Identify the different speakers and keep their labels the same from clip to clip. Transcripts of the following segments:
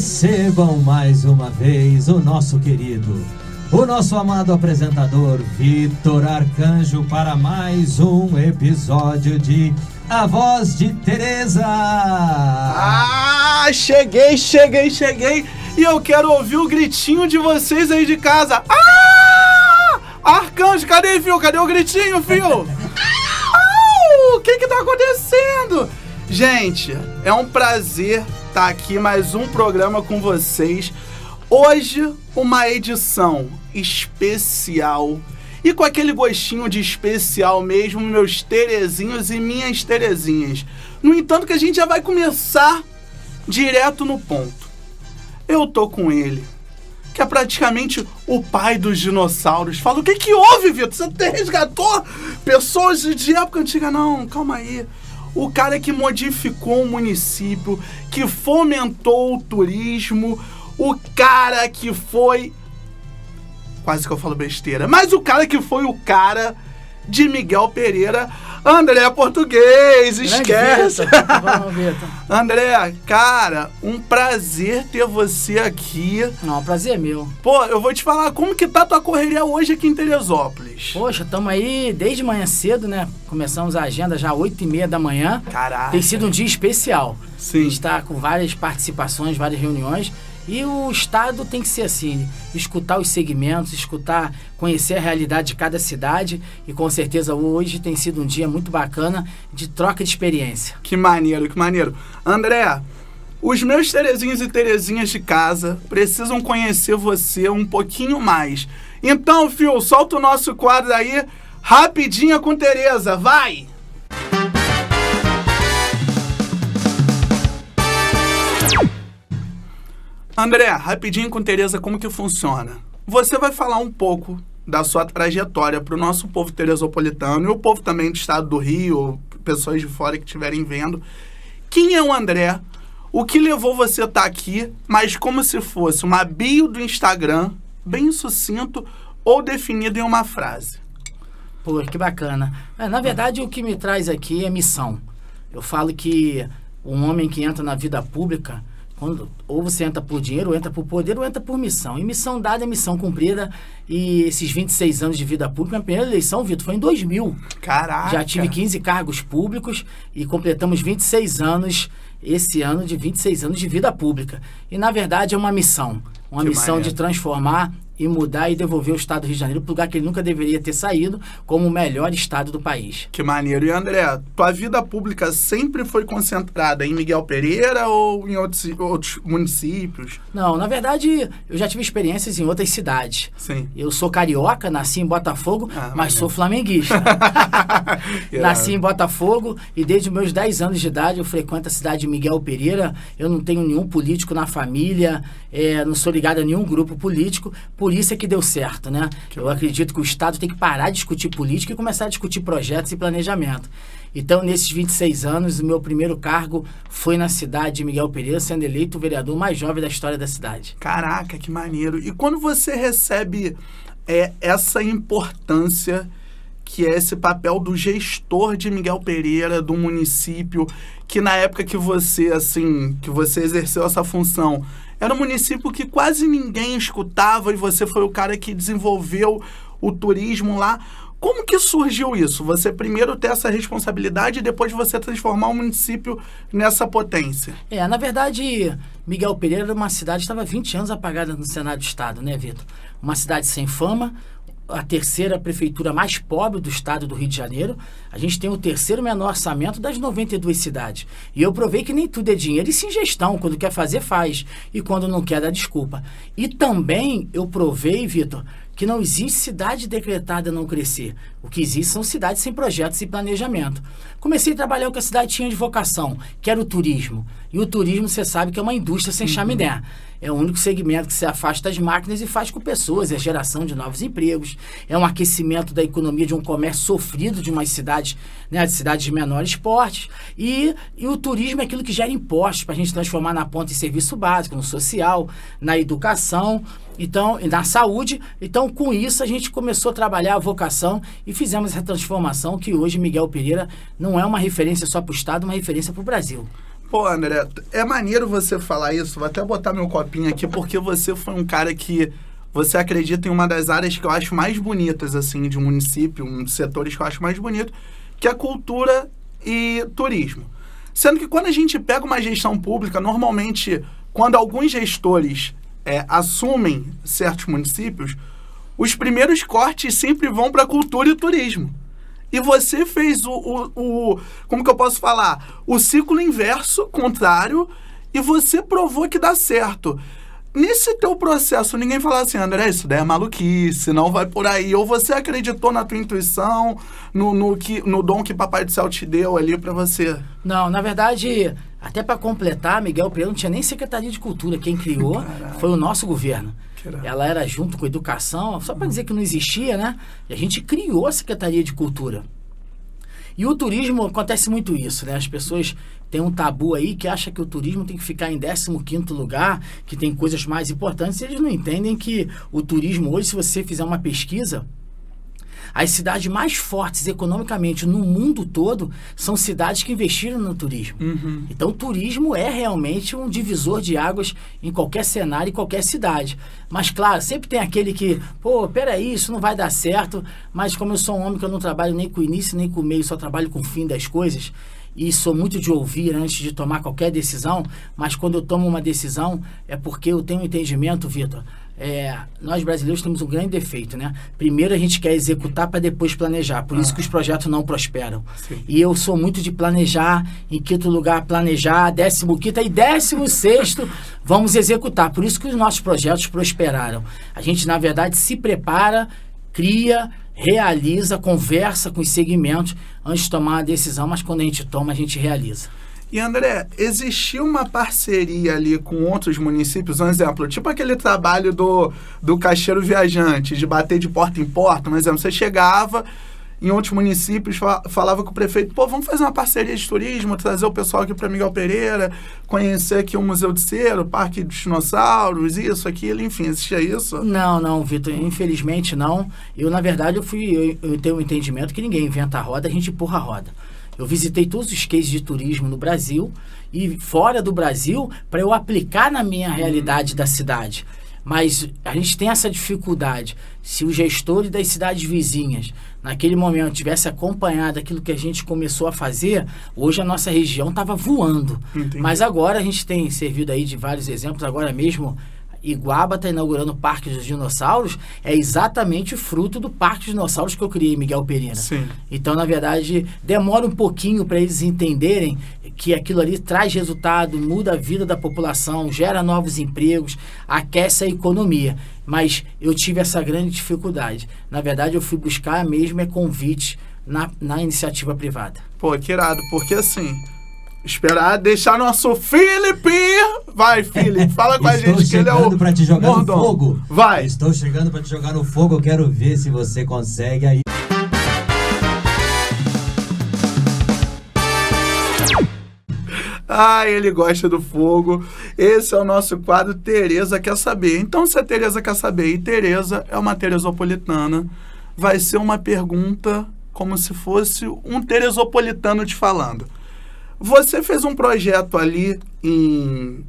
Speaker 1: Recebam mais uma vez o nosso querido, o nosso amado apresentador Vitor Arcanjo para mais um episódio de A Voz de Tereza.
Speaker 2: Cheguei. E eu quero ouvir o gritinho de vocês aí de casa. Arcanjo, cadê, fio? Cadê o gritinho, fio? O que tá acontecendo? Gente, é um prazer estar aqui mais um programa com vocês. Hoje, uma edição especial. E com aquele gostinho de especial mesmo, meus Terezinhos e minhas Terezinhas. No entanto, que a gente já vai começar direto no ponto. Eu tô com ele, que é praticamente o pai dos dinossauros. Fala, o que houve, Vitor? Você resgatou pessoas de época antiga? Não, calma aí. O cara que modificou o município, que fomentou o turismo, o cara que foi... Quase que eu falo besteira. Mas o cara que foi o cara de Miguel Pereira, André Português, esquece.
Speaker 3: Vamos, Vitor.
Speaker 2: André, cara, um prazer ter você aqui.
Speaker 3: Não, o prazer é meu.
Speaker 2: Pô, eu vou te falar, como que tá a tua correria hoje aqui em Teresópolis?
Speaker 3: Poxa, estamos aí desde manhã cedo, né? Começamos a agenda já às 8h30 da manhã.
Speaker 2: Caraca.
Speaker 3: Tem sido um dia especial.
Speaker 2: Sim.
Speaker 3: A gente tá com várias participações, várias reuniões. E o Estado tem que ser assim, escutar os segmentos, conhecer a realidade de cada cidade. E com certeza hoje tem sido um dia muito bacana de troca de experiência.
Speaker 2: Que maneiro. André, os meus Terezinhos e Terezinhas de casa precisam conhecer você um pouquinho mais. Então, fio, solta o nosso quadro aí, Rapidinha com Tereza, vai! André, Rapidinho com Tereza, como que funciona? Você vai falar um pouco da sua trajetória para o nosso povo teresopolitano e o povo também do estado do Rio, pessoas de fora que estiverem vendo. Quem é o André? O que levou você a estar aqui, mas como se fosse uma bio do Instagram, bem sucinto ou definido em uma frase.
Speaker 3: Pô, que bacana. Na verdade, o que me traz aqui é missão. Eu falo que um homem que entra na vida pública, ou você entra por dinheiro, ou entra por poder, ou entra por missão. E missão dada é missão cumprida. E esses 26 anos de vida pública, a primeira eleição, Vitor, foi em 2000.
Speaker 2: Caraca!
Speaker 3: Já tive 15 cargos públicos e completamos 26 anos, esse ano, de 26 anos de vida pública. E, na verdade, é uma missão. Uma missão de transformar e mudar e devolver o estado do Rio de Janeiro para o lugar que ele nunca deveria ter saído, como o melhor estado do país.
Speaker 2: Que maneiro. E André, tua vida pública sempre foi concentrada em Miguel Pereira ou em outros municípios?
Speaker 3: Não, na verdade, eu já tive experiências em outras cidades.
Speaker 2: Sim.
Speaker 3: Eu sou carioca, nasci em Botafogo, mas sou flamenguista. Nasci em Botafogo e desde os meus 10 anos de idade eu frequento a cidade de Miguel Pereira. Eu não tenho nenhum político na família, não sou ligado a nenhum grupo político. Por isso é que deu certo, né? Eu acredito que o Estado tem que parar de discutir política e começar a discutir projetos e planejamento. Então, nesses 26 anos, o meu primeiro cargo foi na cidade de Miguel Pereira, sendo eleito o vereador mais jovem da história da cidade.
Speaker 2: Caraca, que maneiro. E quando você recebe essa importância, que é esse papel do gestor de Miguel Pereira, do município, que na época que você exerceu essa função, era um município que quase ninguém escutava e você foi o cara que desenvolveu o turismo lá. Como que surgiu isso? Você primeiro ter essa responsabilidade e depois você transformar o município nessa potência?
Speaker 3: Na verdade, Miguel Pereira era uma cidade que estava 20 anos apagada no Senado do Estado, né, Vitor? Uma cidade sem fama, a terceira prefeitura mais pobre do estado do Rio de Janeiro. A gente tem o terceiro menor orçamento das 92 cidades. E eu provei que nem tudo é dinheiro, e sim gestão. Quando quer fazer, faz. E quando não quer, dá desculpa. E também eu provei, Vitor, que não existe cidade decretada a não crescer. O que existe são cidades sem projetos e planejamento. Comecei a trabalhar o que a cidade tinha de vocação, que era o turismo. E o turismo, você sabe que é uma indústria sem chaminé. É o único segmento que se afasta das máquinas e faz com pessoas, é a geração de novos empregos, é um aquecimento da economia de um comércio sofrido de umas cidades, né, de cidades de menores portes, e o turismo é aquilo que gera impostos para a gente transformar na ponta em serviço básico, no social, na educação, então, na saúde. Então, com isso, a gente começou a trabalhar a vocação e fizemos essa transformação que hoje Miguel Pereira não é uma referência só para o Estado, uma referência para o Brasil.
Speaker 2: Pô, André, é maneiro você falar isso. Vou até botar meu copinho aqui, porque você foi um cara que... Você acredita em uma das áreas que eu acho mais bonitas, assim, de um município, um dos setores que eu acho mais bonito, que é a cultura e turismo. Sendo que quando a gente pega uma gestão pública, normalmente, quando alguns gestores assumem certos municípios, os primeiros cortes sempre vão para cultura e turismo. E você fez como que eu posso falar? O ciclo inverso, contrário, e você provou que dá certo. Nesse teu processo, ninguém fala assim, André, isso daí é maluquice, não vai por aí. Ou você acreditou na tua intuição, no dom que Papai do Céu te deu ali pra você?
Speaker 3: Não, na verdade, até para completar, Miguel Pereira não tinha nem Secretaria de Cultura. Quem criou foi o nosso governo. Ela era junto com a educação, só para dizer que não existia, né? E a gente criou a Secretaria de Cultura. E o turismo, acontece muito isso, né? As pessoas têm um tabu aí que acha que o turismo tem que ficar em 15º lugar, que tem coisas mais importantes. Eles não entendem que o turismo hoje, se você fizer uma pesquisa, as cidades mais fortes economicamente no mundo todo são cidades que investiram no turismo.
Speaker 2: Uhum.
Speaker 3: Então, o turismo é realmente um divisor de águas em qualquer cenário, em qualquer cidade. Mas, claro, sempre tem aquele que, pô, peraí, isso não vai dar certo. Mas como eu sou um homem que eu não trabalho nem com o início nem com o meio, só trabalho com o fim das coisas, e sou muito de ouvir antes de tomar qualquer decisão, mas quando eu tomo uma decisão é porque eu tenho um entendimento, Vitor. Nós brasileiros temos um grande defeito, né? Primeiro a gente quer executar para depois planejar, por isso que os projetos não prosperam.
Speaker 2: Sim.
Speaker 3: E eu sou muito de planejar, em quinto lugar planejar, 15º e 16º vamos executar, por isso que os nossos projetos prosperaram. A gente na verdade se prepara, cria, realiza, conversa com os segmentos antes de tomar uma decisão, mas quando a gente toma, a gente realiza.
Speaker 2: E André, existiu uma parceria ali com outros municípios? Um exemplo, tipo aquele trabalho do caixeiro viajante, de bater de porta em porta, um exemplo, você chegava em outros municípios, falava com o prefeito, pô, vamos fazer uma parceria de turismo, trazer o pessoal aqui para Miguel Pereira, conhecer aqui o Museu de Cera, o Parque dos Dinossauros, isso, aquilo, enfim, existia isso?
Speaker 3: Não, Vitor, infelizmente não. Eu, na verdade, eu tenho um entendimento que ninguém inventa a roda, a gente empurra a roda. Eu visitei todos os cases de turismo no Brasil e fora do Brasil para eu aplicar na minha realidade da cidade. Mas a gente tem essa dificuldade. Se os gestores das cidades vizinhas, naquele momento, tivesse acompanhado aquilo que a gente começou a fazer, hoje a nossa região estava voando.
Speaker 2: Entendi.
Speaker 3: Mas agora a gente tem servido aí de vários exemplos, agora mesmo Iguaba está inaugurando o Parque dos Dinossauros, é exatamente fruto do Parque dos Dinossauros que eu criei, Miguel Pereira.
Speaker 2: Sim.
Speaker 3: Então, na verdade, demora um pouquinho para eles entenderem que aquilo ali traz resultado, muda a vida da população, gera novos empregos, aquece a economia. Mas eu tive essa grande dificuldade. Na verdade, eu fui buscar mesmo convite na iniciativa privada.
Speaker 2: Pô, que irado, porque assim... Esperar, deixar nosso Felipe. Vai, Felipe, fala com a gente que ele é o
Speaker 1: Estou chegando para te jogar no fogo.
Speaker 2: Vai.
Speaker 1: Estou chegando para te jogar no fogo. Eu quero ver se você consegue aí.
Speaker 2: Ele gosta do fogo. Esse é o nosso quadro Tereza Quer Saber. Então, se a Tereza quer saber e Tereza é uma teresopolitana, vai ser uma pergunta como se fosse um teresopolitano te falando. Você fez um projeto ali em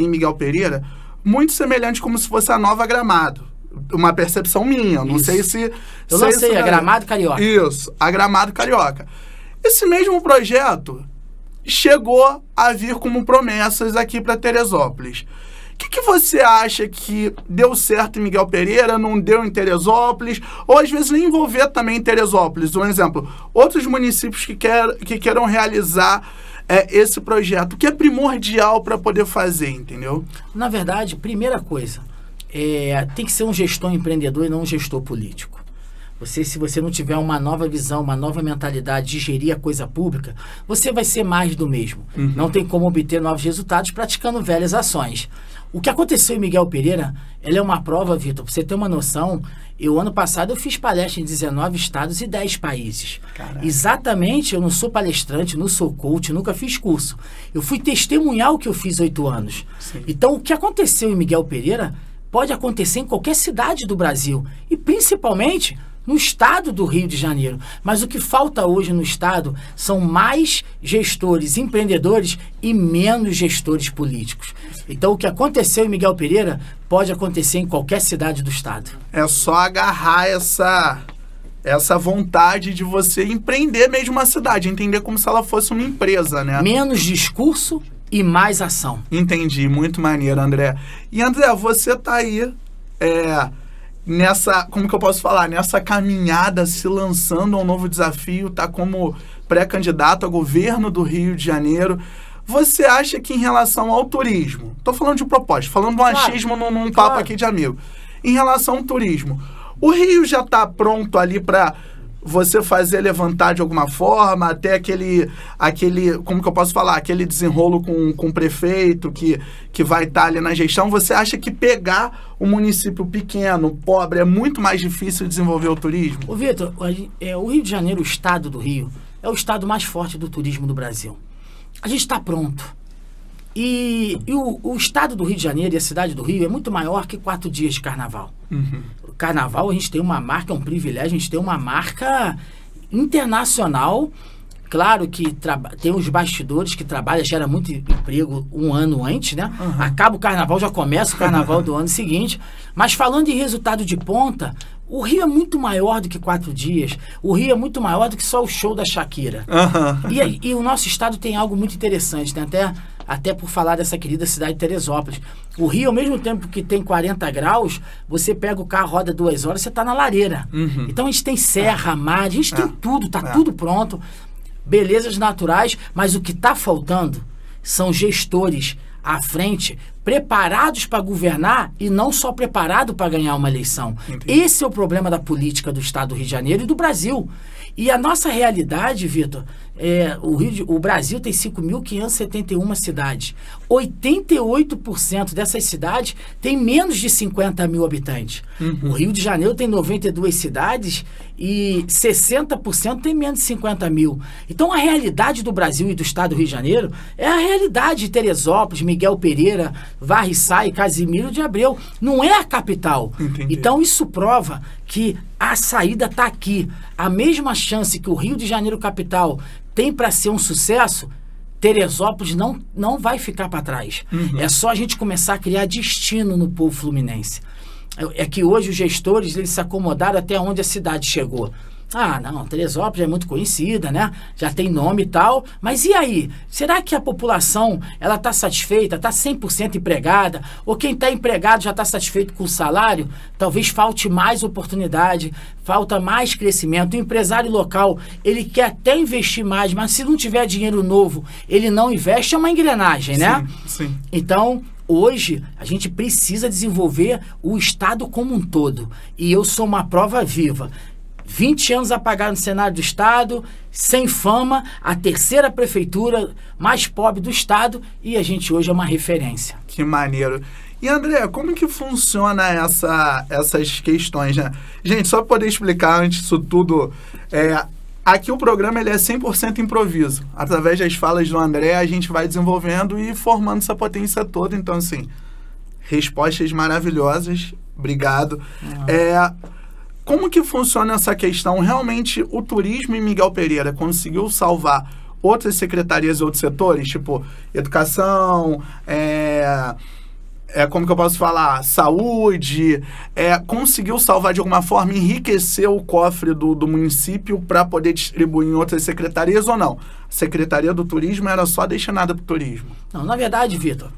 Speaker 2: Miguel Pereira muito semelhante como se fosse a Nova Gramado. Uma percepção minha, não sei se...
Speaker 3: Eu lancei a Gramado Carioca.
Speaker 2: Isso, a Gramado Carioca. Esse mesmo projeto chegou a vir como promessas aqui para Teresópolis. O que você acha que deu certo em Miguel Pereira, não deu em Teresópolis, ou às vezes nem envolver também em Teresópolis? Um exemplo, outros municípios que queiram realizar esse projeto, que é primordial para poder fazer, entendeu?
Speaker 3: Na verdade, primeira coisa, tem que ser um gestor empreendedor e não um gestor político. Se você não tiver uma nova visão, uma nova mentalidade de gerir a coisa pública, você vai ser mais do mesmo.
Speaker 2: Uhum.
Speaker 3: Não tem como obter novos resultados praticando velhas ações. O que aconteceu em Miguel Pereira, ela é uma prova, Vitor, para você ter uma noção, ano passado eu fiz palestra em 19 estados e 10 países.
Speaker 2: Caraca.
Speaker 3: Exatamente, eu não sou palestrante, não sou coach, nunca fiz curso. Eu fui testemunhar o que eu fiz 8 anos.
Speaker 2: Sim.
Speaker 3: Então, o que aconteceu em Miguel Pereira pode acontecer em qualquer cidade do Brasil. E, principalmente, no estado do Rio de Janeiro. Mas o que falta hoje no estado são mais gestores empreendedores e menos gestores políticos. Então, o que aconteceu em Miguel Pereira pode acontecer em qualquer cidade do estado.
Speaker 2: É só agarrar essa vontade de você empreender mesmo uma cidade, entender como se ela fosse uma empresa, né?
Speaker 3: Menos discurso e mais ação.
Speaker 2: Entendi, muito maneiro, André. E, André, você tá aí nessa, como que eu posso falar, nessa caminhada, se lançando a um novo desafio, tá como pré-candidato a governo do Rio de Janeiro. Você acha que em relação ao turismo, tô falando de propósito, falando do achismo num papo aqui de amigo, em relação ao turismo, o Rio já tá pronto ali para você fazer levantar de alguma forma, até aquele, como que eu posso falar, aquele desenrolo com o prefeito que vai estar ali na gestão? Você acha que pegar um município pequeno, pobre, é muito mais difícil desenvolver o turismo?
Speaker 3: Ô Vitor, o Rio de Janeiro, o estado do Rio, é o estado mais forte do turismo do Brasil. A gente está pronto. E o estado do Rio de Janeiro e a cidade do Rio é muito maior que 4 dias de carnaval.
Speaker 2: Uhum.
Speaker 3: O carnaval, a gente tem uma marca, é um privilégio, a gente tem uma marca internacional. Claro que tem os bastidores que trabalham, gera muito emprego um ano antes, né?
Speaker 2: Uhum.
Speaker 3: Acaba o carnaval, já começa o carnaval do ano seguinte. Mas falando em resultado de ponta, o Rio é muito maior do que 4 dias. O Rio é muito maior do que só o show da Shakira.
Speaker 2: Uhum.
Speaker 3: E o nosso estado tem algo muito interessante, né? Até por falar dessa querida cidade de Teresópolis. O Rio, ao mesmo tempo que tem 40 graus, você pega o carro, roda 2 horas, você está na lareira.
Speaker 2: Uhum.
Speaker 3: Então a gente tem serra, mar, a gente tem tudo, está tudo pronto. Belezas naturais, mas o que está faltando são gestores à frente, preparados para governar e não só preparados para ganhar uma eleição.
Speaker 2: Entendi.
Speaker 3: Esse é o problema da política do estado do Rio de Janeiro e do Brasil. E a nossa realidade, Vitor, o Brasil tem 5.571 cidades. 88% dessas cidades tem menos de 50 mil habitantes.
Speaker 2: Uhum.
Speaker 3: O Rio de Janeiro tem 92 cidades e 60% tem menos de 50 mil. Então, a realidade do Brasil e do estado do Rio de Janeiro é a realidade de Teresópolis, Miguel Pereira, Varriçai, Casimiro de Abreu. Não é a capital.
Speaker 2: Entendi.
Speaker 3: Então, isso prova que a saída está aqui. A mesma chance que o Rio de Janeiro capital tem para ser um sucesso, Teresópolis não vai ficar para trás.
Speaker 2: Uhum.
Speaker 3: É só a gente começar a criar destino no povo fluminense. É que hoje os gestores eles se acomodaram até onde a cidade chegou. Ah, não, Teresópolis é muito conhecida, né? Já tem nome e tal. Mas e aí? Será que a população ela está satisfeita? Está 100% empregada? Ou quem está empregado já está satisfeito com o salário? Talvez falte mais oportunidade, falta mais crescimento. O empresário local, ele quer até investir mais, mas se não tiver dinheiro novo, ele não investe, é uma engrenagem, né?
Speaker 2: Sim.
Speaker 3: Então, hoje, a gente precisa desenvolver o Estado como um todo. E eu sou uma prova viva. 20 anos apagado no Senado do Estado, sem fama, a 3ª prefeitura mais pobre do Estado e a gente hoje é uma referência.
Speaker 2: Que maneiro. E, André, como que funciona essas questões, né? Gente, só para poder explicar antes disso tudo, aqui o programa ele é 100% improviso. Através das falas do André, a gente vai desenvolvendo e formando essa potência toda. Então, assim, respostas maravilhosas. Obrigado. Como que funciona essa questão? Realmente, o turismo em Miguel Pereira conseguiu salvar outras secretarias e outros setores? Tipo, educação, como que eu posso falar? Saúde. Conseguiu salvar de alguma forma, enriquecer o cofre do município para poder distribuir em outras secretarias ou não? A Secretaria do Turismo era só destinada para o turismo.
Speaker 3: Não, na verdade, Vitor,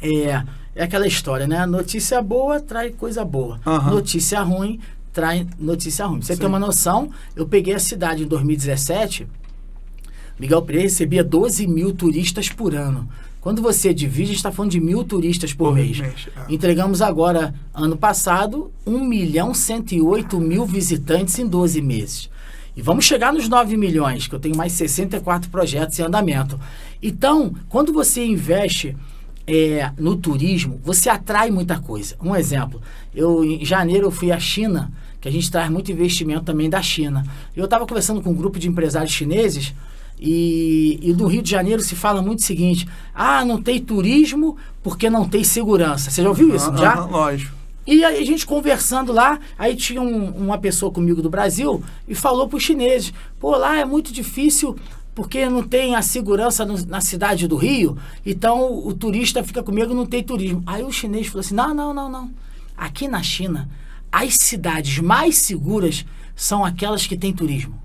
Speaker 3: é aquela história, né? Notícia boa traz coisa boa.
Speaker 2: Uhum.
Speaker 3: Notícia ruim traz notícia ruim. Pra você ter uma noção, eu peguei a cidade em 2017, Miguel Pereira recebia 12 mil turistas por ano. Quando você divide, a gente está falando de 1.000 turistas por mês. Entregamos agora, ano passado, 1.108.000 visitantes em 12 meses. E vamos chegar nos 9 milhões, que eu tenho mais 64 projetos em andamento. Então, quando você investe no turismo, você atrai muita coisa. Um exemplo, em janeiro eu fui à China, que a gente traz muito investimento também da China. Eu estava conversando com um grupo de empresários chineses e no Rio de Janeiro se fala muito o seguinte: não tem turismo porque não tem segurança. Você já ouviu isso? Já?
Speaker 2: Lógico.
Speaker 3: E aí a gente conversando lá, aí tinha uma pessoa comigo do Brasil e falou para os chineses, pô, lá é muito difícil porque não tem a segurança na cidade do Rio, então o turista fica com medo, não tem turismo. Aí o chinês falou assim, não. Aqui na China, as cidades mais seguras são aquelas que têm turismo.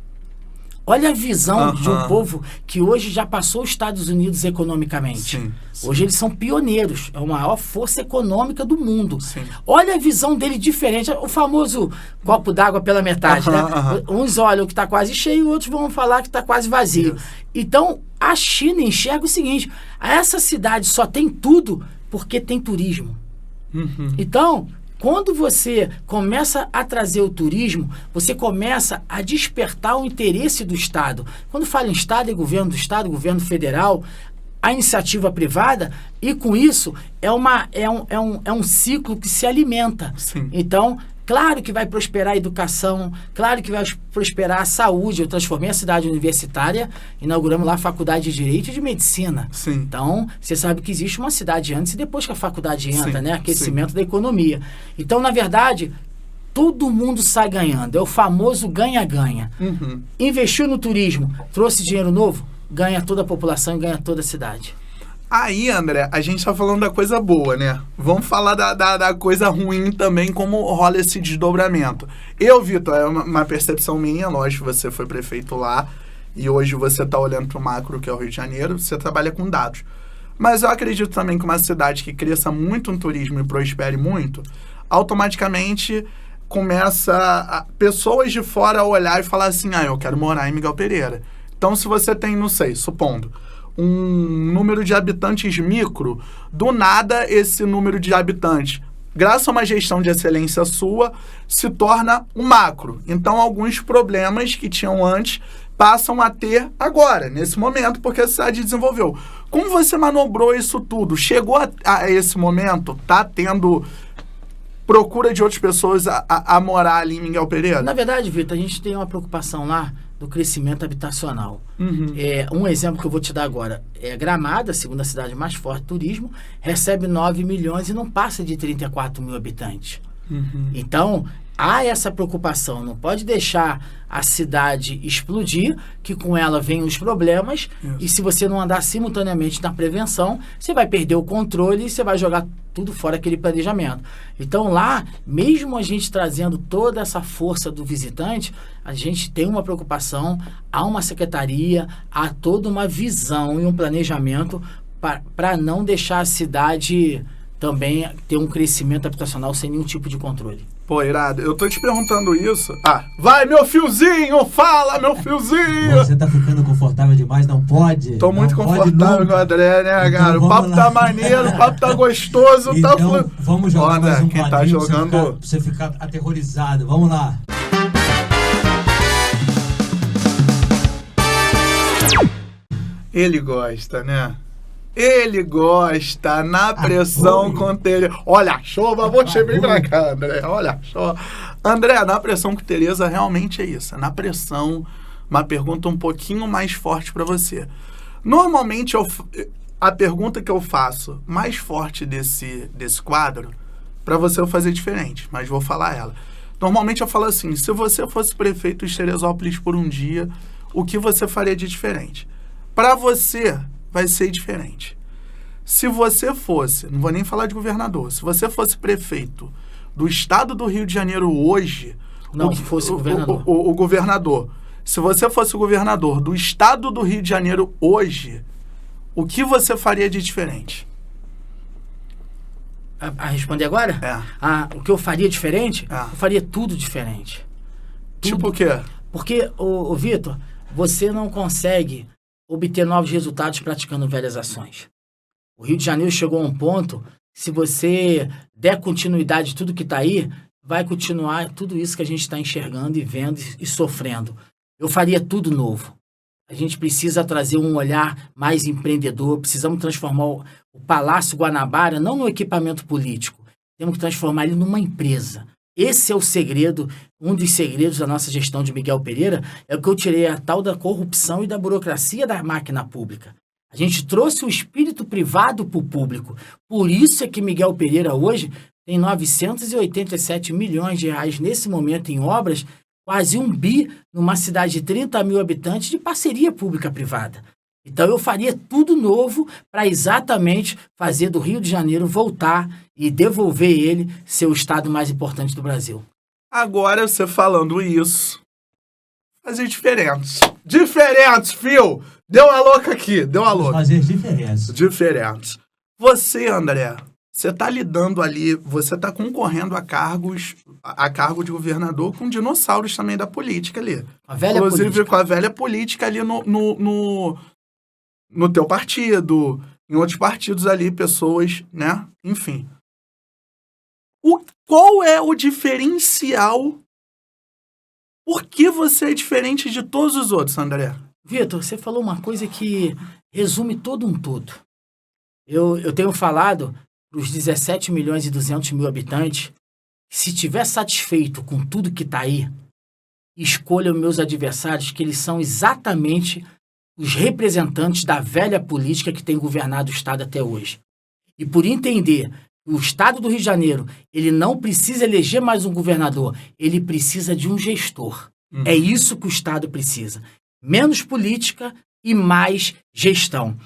Speaker 3: Olha a visão de um povo que hoje já passou os Estados Unidos economicamente.
Speaker 2: Sim.
Speaker 3: Hoje eles são pioneiros, é a maior força econômica do mundo.
Speaker 2: Sim.
Speaker 3: Olha a visão dele diferente, o famoso copo d'água pela metade, né? Uns olham que está quase cheio, outros vão falar que está quase vazio. Então, a China enxerga o seguinte, essa cidade só tem tudo porque tem turismo. Então, quando você começa a trazer o turismo, você começa a despertar o interesse do Estado. Quando fala em Estado, é governo do Estado, governo federal, a iniciativa privada, e com isso é um ciclo que se alimenta.
Speaker 2: Sim.
Speaker 3: Então, claro que vai prosperar a educação, claro que vai prosperar a saúde. Eu transformei a cidade universitária, inauguramos lá a faculdade de Direito e de Medicina.
Speaker 2: Sim.
Speaker 3: Então, você sabe que existe uma cidade antes e depois que a faculdade entra,
Speaker 2: Sim,
Speaker 3: né? Aquecimento da economia. Então, na verdade, todo mundo sai ganhando. É o famoso ganha-ganha. Investiu no turismo, trouxe dinheiro novo, ganha toda a população e ganha toda a cidade.
Speaker 2: Aí, André, a gente tá falando da coisa boa, né? Vamos falar da coisa ruim também, como rola esse desdobramento. Eu, Vitor, é uma percepção minha, lógico, você foi prefeito lá e hoje você tá olhando pro macro, que é o Rio de Janeiro, você trabalha com dados. Mas eu acredito também que uma cidade que cresça muito no turismo e prospere muito, automaticamente começa pessoas de fora a olhar e falar assim, eu quero morar em Miguel Pereira. Então, se você tem, não sei, supondo, um número de habitantes micro, do nada esse número de habitantes, graças a uma gestão de excelência sua, se torna um macro. Então, alguns problemas que tinham antes passam a ter agora, nesse momento, porque a cidade desenvolveu. Como você manobrou isso tudo? Chegou a esse momento? Tá tendo procura de outras pessoas a morar ali em Miguel Pereira?
Speaker 3: Na verdade, Vitor, a gente tem uma preocupação lá do crescimento habitacional. Um exemplo que eu vou te dar agora é Gramado, a segunda cidade mais forte do turismo, recebe 9 milhões e não passa de 34 mil habitantes. Então, há essa preocupação, não pode deixar a cidade explodir, que com ela vem os problemas, e se você não andar simultaneamente na prevenção, você vai perder o controle e você vai jogar tudo fora aquele planejamento. Então lá, mesmo a gente trazendo toda essa força do visitante, a gente tem uma preocupação, há uma secretaria, há toda uma visão e um planejamento para não deixar a cidade também ter um crescimento habitacional sem nenhum tipo de controle.
Speaker 2: Pô, irado, eu tô te perguntando isso. Vai, meu fiozinho! Fala, meu fiozinho!
Speaker 1: Você tá ficando confortável demais, não pode?
Speaker 2: Tô muito confortável com o André, né,
Speaker 1: então,
Speaker 2: cara? O papo tá maneiro, o papo tá gostoso.
Speaker 1: Então, vamos jogar mais um
Speaker 2: quem
Speaker 1: quadrinho
Speaker 2: tá jogando...
Speaker 1: pra você ficar aterrorizado. Vamos lá.
Speaker 2: Ele gosta, né? Ele gosta, na pressão com Tereza. Olha a chuva, você vem pra cá, André. Olha a chuva. André, na pressão com Tereza, realmente é isso. Na pressão, uma pergunta um pouquinho mais forte pra você. Normalmente, a pergunta que eu faço mais forte desse quadro, pra você eu fazer diferente, mas vou falar ela. Normalmente eu falo assim, se você fosse prefeito de Teresópolis por um dia, o que você faria de diferente? Pra você... vai ser diferente. Se você fosse, não vou nem falar de governador, se você fosse prefeito do estado do Rio de Janeiro hoje...
Speaker 3: Não, se fosse governador.
Speaker 2: O governador. Se você fosse o governador do estado do Rio de Janeiro hoje, o que você faria de diferente?
Speaker 3: A responder agora? O que eu faria diferente? Eu faria tudo diferente.
Speaker 2: Tipo o quê?
Speaker 3: Porque, ô Vitor, você não consegue... obter novos resultados praticando velhas ações. O Rio de Janeiro chegou a um ponto, se você der continuidade a tudo que está aí, vai continuar tudo isso que a gente está enxergando e vendo e sofrendo. Eu faria tudo novo. A gente precisa trazer um olhar mais empreendedor, precisamos transformar o Palácio Guanabara não no equipamento político, temos que transformar ele numa empresa. Esse é o segredo, um dos segredos da nossa gestão de Miguel Pereira, é o que eu tirei a tal da corrupção e da burocracia da máquina pública. A gente trouxe o espírito privado para o público. Por isso é que Miguel Pereira hoje tem 987 milhões de reais nesse momento em obras, quase 1 bi numa cidade de 30 mil habitantes de parceria pública-privada. Então eu faria tudo novo para exatamente fazer do Rio de Janeiro voltar e devolver ele ser o estado mais importante do Brasil.
Speaker 2: Agora, você falando isso, fazer diferentes. Diferentes, fio! Deu a louca aqui, deu a louca.
Speaker 1: Fazer diferença.
Speaker 2: Diferentes. Você, André, você tá lidando ali, você tá concorrendo a cargo de governador com dinossauros também da política ali.
Speaker 3: A velha
Speaker 2: Inclusive
Speaker 3: política.
Speaker 2: com a velha política ali no teu partido, em outros partidos ali, pessoas, né? Enfim. Qual é o diferencial? Por que você é diferente de todos os outros, André?
Speaker 3: Vitor, você falou uma coisa que resume todo um todo. Eu tenho falado para os 17 milhões e 200 mil habitantes que, se estiver satisfeito com tudo que está aí, escolha os meus adversários, que eles são exatamente os representantes da velha política que tem governado o Estado até hoje. E por entender que o Estado do Rio de Janeiro, ele não precisa eleger mais um governador, ele precisa de um gestor. É isso que o Estado precisa. Menos política e mais gestão.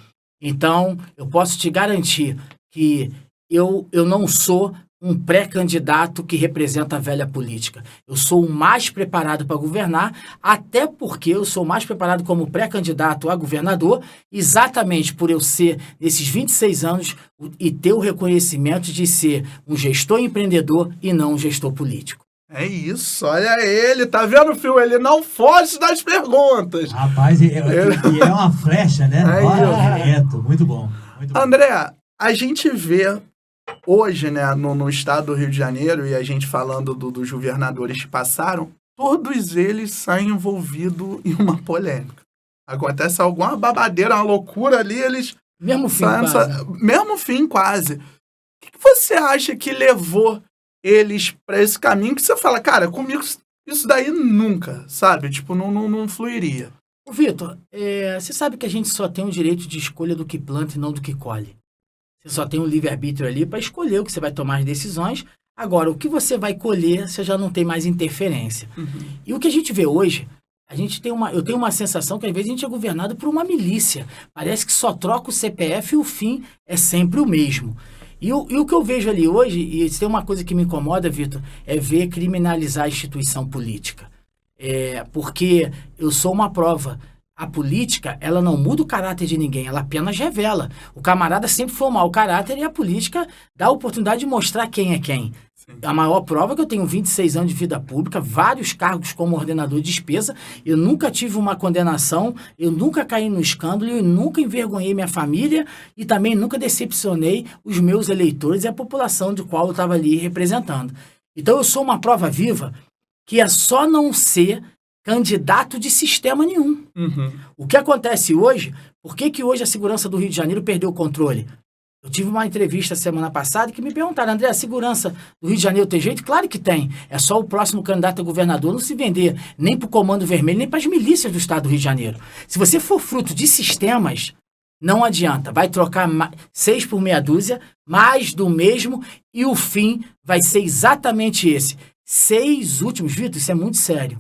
Speaker 3: Então, eu posso te garantir que eu não sou um pré-candidato que representa a velha política. Eu sou o mais preparado para governar, até porque eu sou mais preparado como pré-candidato a governador, exatamente por eu ser, nesses 26 anos, e ter o reconhecimento de ser um gestor empreendedor e não um gestor político.
Speaker 2: É isso, olha ele, tá vendo, filho? Ele não foge das perguntas.
Speaker 1: Rapaz, e é uma flecha, né? Bora direto. Muito bom. Muito bom.
Speaker 2: André, a gente vê hoje, né, no estado do Rio de Janeiro, e a gente falando dos governadores que passaram, todos eles saem envolvidos em uma polêmica. Acontece alguma babadeira, uma loucura ali, eles...
Speaker 3: Mesmo fim, quase.
Speaker 2: Mesmo fim, quase. O que você acha que levou eles para esse caminho que você fala, cara, comigo isso daí nunca, sabe? Tipo, não fluiria.
Speaker 3: Ô, Vitor, você sabe que a gente só tem o direito de escolha do que planta e não do que colhe. Você só tem um livre-arbítrio ali para escolher o que você vai tomar as decisões. Agora, o que você vai colher, você já não tem mais interferência. E o que a gente vê hoje, eu tenho uma sensação que às vezes a gente é governado por uma milícia. Parece que só troca o CPF e o fim é sempre o mesmo. E o que eu vejo ali hoje, e se tem uma coisa que me incomoda, Vitor, é ver criminalizar a instituição política. Porque eu sou uma prova. A política, ela não muda o caráter de ninguém, ela apenas revela. O camarada sempre foi um mau caráter e a política dá a oportunidade de mostrar quem é quem. Sim. A maior prova é que eu tenho 26 anos de vida pública, vários cargos como ordenador de despesa, eu nunca tive uma condenação, eu nunca caí no escândalo, eu nunca envergonhei minha família e também nunca decepcionei os meus eleitores e a população de qual eu estava ali representando. Então eu sou uma prova viva que é só não ser candidato de sistema nenhum. O que acontece hoje, por que hoje a segurança do Rio de Janeiro perdeu o controle? Eu tive uma entrevista semana passada que me perguntaram, André, a segurança do Rio de Janeiro tem jeito? Claro que tem. É só o próximo candidato a governador não se vender nem para o Comando Vermelho, nem para as milícias do estado do Rio de Janeiro. Se você for fruto de sistemas, não adianta. Vai trocar 6 por meia dúzia, mais do mesmo, e o fim vai ser exatamente esse. 6 últimos, Vitor, isso é muito sério.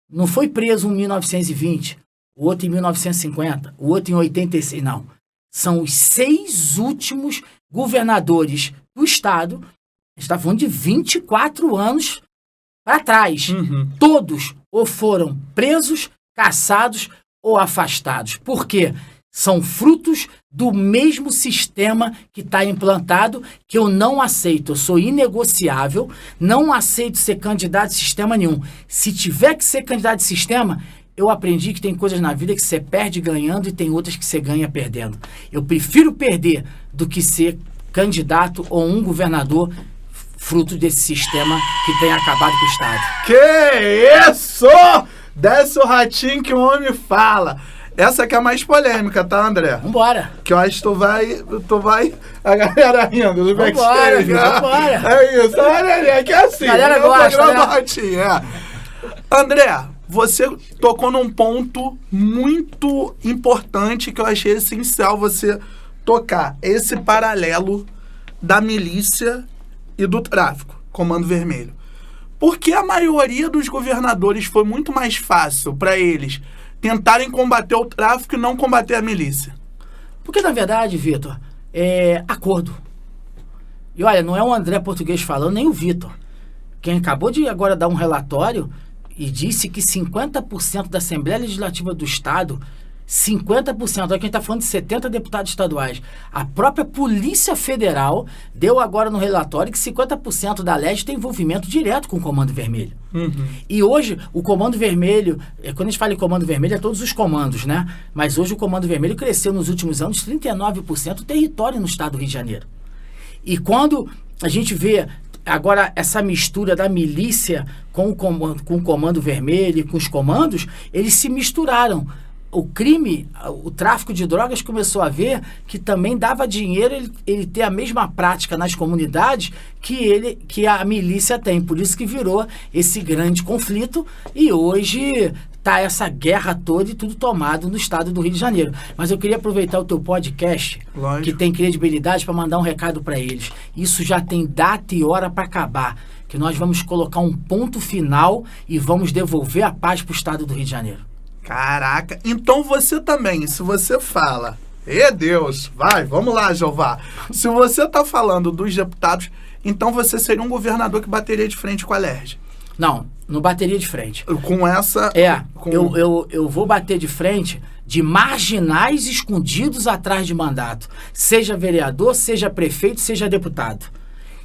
Speaker 3: Não foi preso um em 1920, o outro em 1950, o outro em 86, não. São os 6 últimos governadores do Estado, a gente está falando de 24 anos para trás. Todos ou foram presos, caçados ou afastados. Por quê? São frutos do mesmo sistema que está implantado, que eu não aceito. Eu sou inegociável, não aceito ser candidato de sistema nenhum. Se tiver que ser candidato de sistema, eu aprendi que tem coisas na vida que você perde ganhando e tem outras que você ganha perdendo. Eu prefiro perder do que ser candidato ou um governador fruto desse sistema que tem acabado com o Estado.
Speaker 2: Que isso! Desce o ratinho que o homem fala. Essa que é a mais polêmica, tá, André?
Speaker 3: Vambora.
Speaker 2: Que eu acho que tu vai... A galera rindo do backstage.
Speaker 3: Vambora.
Speaker 2: É isso. Olha, que é assim.
Speaker 3: A galera gosta, né?
Speaker 2: Do ratinho, André, você tocou num ponto muito importante que eu achei essencial você tocar. Esse paralelo da milícia e do tráfico, Comando Vermelho. Por que a maioria dos governadores foi muito mais fácil para eles tentarem combater o tráfico e não combater a milícia?
Speaker 3: Porque, na verdade, Vitor, é acordo. E olha, não é o André Português falando, nem o Vitor. Quem acabou de agora dar um relatório e disse que 50% da Assembleia Legislativa do Estado, 50%, olha quem está falando de 70 deputados estaduais, a própria Polícia Federal deu agora no relatório que 50% da LERJ tem envolvimento direto com o Comando Vermelho. E hoje, o Comando Vermelho, quando a gente fala em Comando Vermelho, é todos os comandos, né? Mas hoje o Comando Vermelho cresceu nos últimos anos 39% do território no estado do Rio de Janeiro. E quando a gente vê agora essa mistura da milícia com o Comando Vermelho e com os comandos, eles se misturaram. O crime, o tráfico de drogas começou a ver que também dava dinheiro ele ter a mesma prática nas comunidades que a milícia tem. Por isso que virou esse grande conflito e hoje tá essa guerra toda e tudo tomado no estado do Rio de Janeiro. Mas eu queria aproveitar o teu podcast,
Speaker 2: Lógico,
Speaker 3: que tem credibilidade, para mandar um recado para eles. Isso já tem data e hora para acabar, que nós vamos colocar um ponto final e vamos devolver a paz para o estado do Rio de Janeiro.
Speaker 2: Caraca, então você também, se você fala, Deus, vamos lá, Jeová. Se você tá falando dos deputados, então você seria um governador que bateria de frente com a LERJ.
Speaker 3: Não bateria de frente.
Speaker 2: Com essa...
Speaker 3: Eu vou bater de frente de marginais escondidos atrás de mandato. Seja vereador, seja prefeito, seja deputado.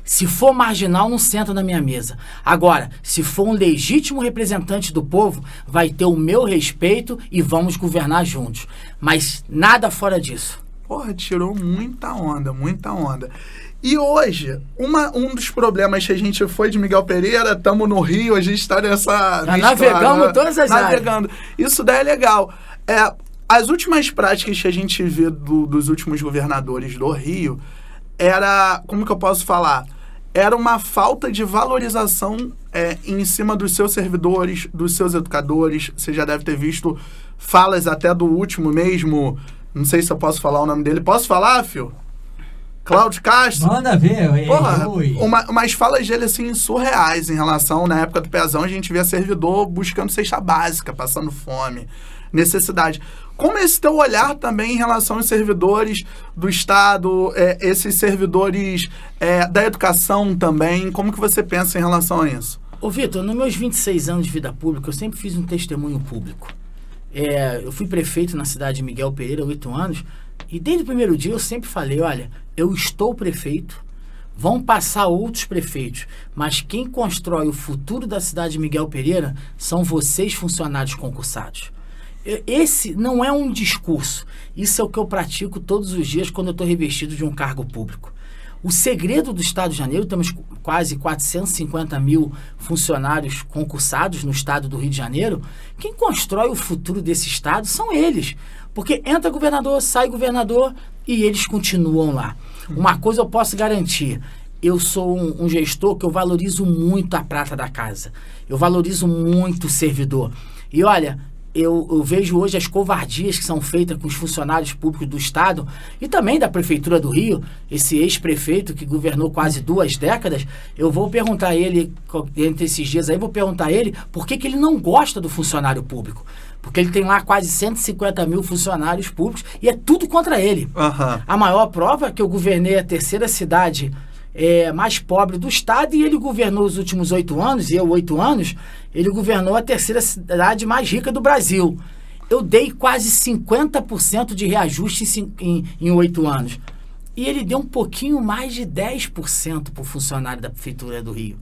Speaker 3: Se for marginal, não senta na minha mesa. Agora, se for um legítimo representante do povo, vai ter o meu respeito e vamos governar juntos. Mas nada fora disso.
Speaker 2: Porra, tirou muita onda, muita onda. E hoje, um dos problemas que a gente foi de Miguel Pereira, estamos no Rio, a gente está nessa...
Speaker 3: navegamos todas as áreas.
Speaker 2: Isso daí é legal. As últimas práticas que a gente vê dos últimos governadores do Rio era, como que eu posso falar? Era uma falta de valorização em cima dos seus servidores, dos seus educadores. Você já deve ter visto falas até do último mesmo, não sei se eu posso falar o nome dele. Posso falar, Fio? Cláudio Castro.
Speaker 1: Manda ver.
Speaker 2: Porra, umas falas dele, assim, surreais em relação, na época do Pezão, a gente via servidor buscando cesta básica, passando fome, necessidade. Como é esse teu olhar também em relação aos servidores do Estado, esses servidores da educação também, como que você pensa em relação a isso?
Speaker 3: Ô Vitor, nos meus 26 anos de vida pública, eu sempre fiz um testemunho público. Eu fui prefeito na cidade de Miguel Pereira há 8 anos, e desde o primeiro dia eu sempre falei, olha, eu estou prefeito, vão passar outros prefeitos, mas quem constrói o futuro da cidade de Miguel Pereira são vocês, funcionários concursados. Esse não é um discurso, isso é o que eu pratico todos os dias quando eu estou revestido de um cargo público. O segredo do Estado de Janeiro, temos quase 450 mil funcionários concursados no Estado do Rio de Janeiro. Quem constrói o futuro desse Estado são eles, porque entra governador, sai governador e eles continuam lá. Uma coisa eu posso garantir, eu sou um gestor que eu valorizo muito a prata da casa, eu valorizo muito o servidor. E olha, eu vejo hoje as covardias que são feitas com os funcionários públicos do Estado e também da Prefeitura do Rio, esse ex-prefeito que governou quase 2 décadas. Eu vou perguntar a ele, entre esses dias aí, vou perguntar a ele por que ele não gosta do funcionário público. Porque ele tem lá quase 150 mil funcionários públicos e é tudo contra ele. A maior prova é que eu governei a 3ª cidade mais pobre do estado e ele governou os últimos 8 anos, e eu 8 anos, ele governou a 3ª cidade mais rica do Brasil. Eu dei quase 50% de reajuste em 8 anos. E ele deu um pouquinho mais de 10% para o funcionário da Prefeitura do Rio.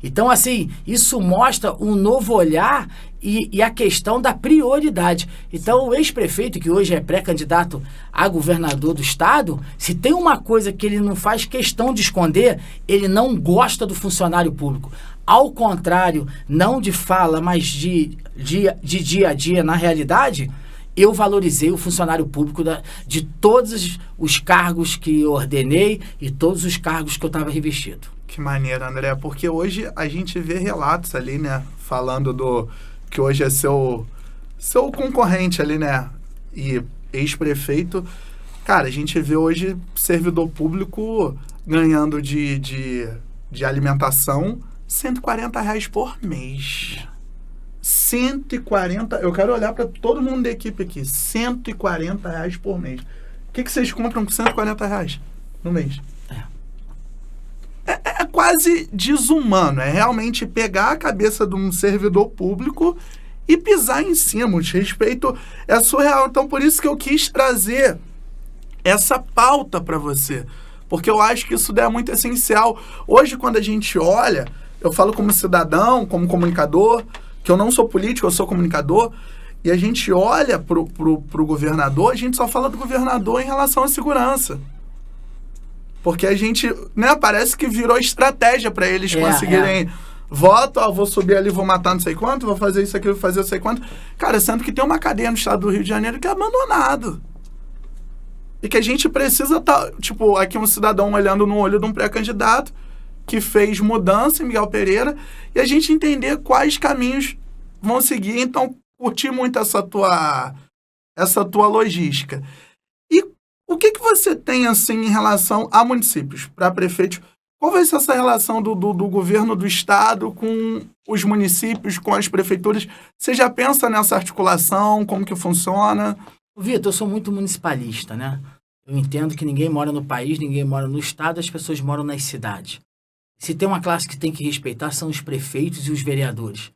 Speaker 3: Então, assim, isso mostra um novo olhar e a questão da prioridade. Então, o ex-prefeito, que hoje é pré-candidato a governador do estado, se tem uma coisa que ele não faz questão de esconder, ele não gosta do funcionário público. Ao contrário, não de fala, mas de dia a dia, na realidade, eu valorizei o funcionário público de todos os cargos que eu ordenei e todos os cargos que eu estava revestido.
Speaker 2: Que maneiro, André, porque hoje a gente vê relatos ali, né, falando do que hoje é seu concorrente ali, né, e ex-prefeito. Cara, a gente vê hoje servidor público ganhando de de alimentação, R$140 por mês. 140, eu quero olhar para todo mundo da equipe aqui, R$140 por mês. O que vocês compram com R$140 no mês? É quase desumano, é realmente pegar a cabeça de um servidor público e pisar em cima. O desrespeito é surreal. Então, por isso que eu quis trazer essa pauta para você, porque eu acho que isso é muito essencial. Hoje, quando a gente olha, eu falo como cidadão, como comunicador, que eu não sou político, eu sou comunicador, e a gente olha pro governador, a gente só fala do governador em relação à segurança. Porque a gente, né, parece que virou estratégia para eles conseguirem voto, vou subir ali, vou matar não sei quanto, vou fazer isso aqui, vou fazer não sei quanto. Cara, sendo que tem uma cadeia no estado do Rio de Janeiro que é abandonado. E que a gente precisa estar, tipo, aqui um cidadão olhando no olho de um pré-candidato que fez mudança em Miguel Pereira, e a gente entender quais caminhos vão seguir. Então, curti muito essa tua logística. E o que você tem, assim, em relação a municípios, para prefeitos? Qual vai ser essa relação do governo do estado com os municípios, com as prefeituras? Você já pensa nessa articulação, como que funciona?
Speaker 3: Vitor, eu sou muito municipalista, né? Eu entendo que ninguém mora no país, ninguém mora no estado, as pessoas moram nas cidades. Se tem uma classe que tem que respeitar, são os prefeitos e os vereadores.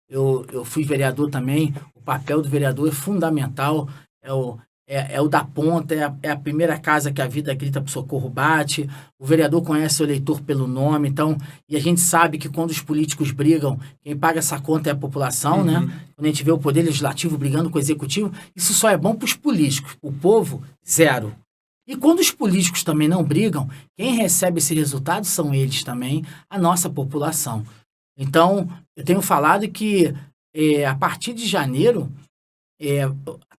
Speaker 3: Eu fui vereador também, o papel do vereador é fundamental, é o da ponta, é a primeira casa que a vida grita pro socorro bate, o vereador conhece o eleitor pelo nome, então, e a gente sabe que quando os políticos brigam, quem paga essa conta é a população, né? Quando a gente vê o poder legislativo brigando com o executivo, isso só é bom pros políticos, o povo, zero. E quando os políticos também não brigam, quem recebe esse resultado são eles também, a nossa população. Então, eu tenho falado que a partir de janeiro,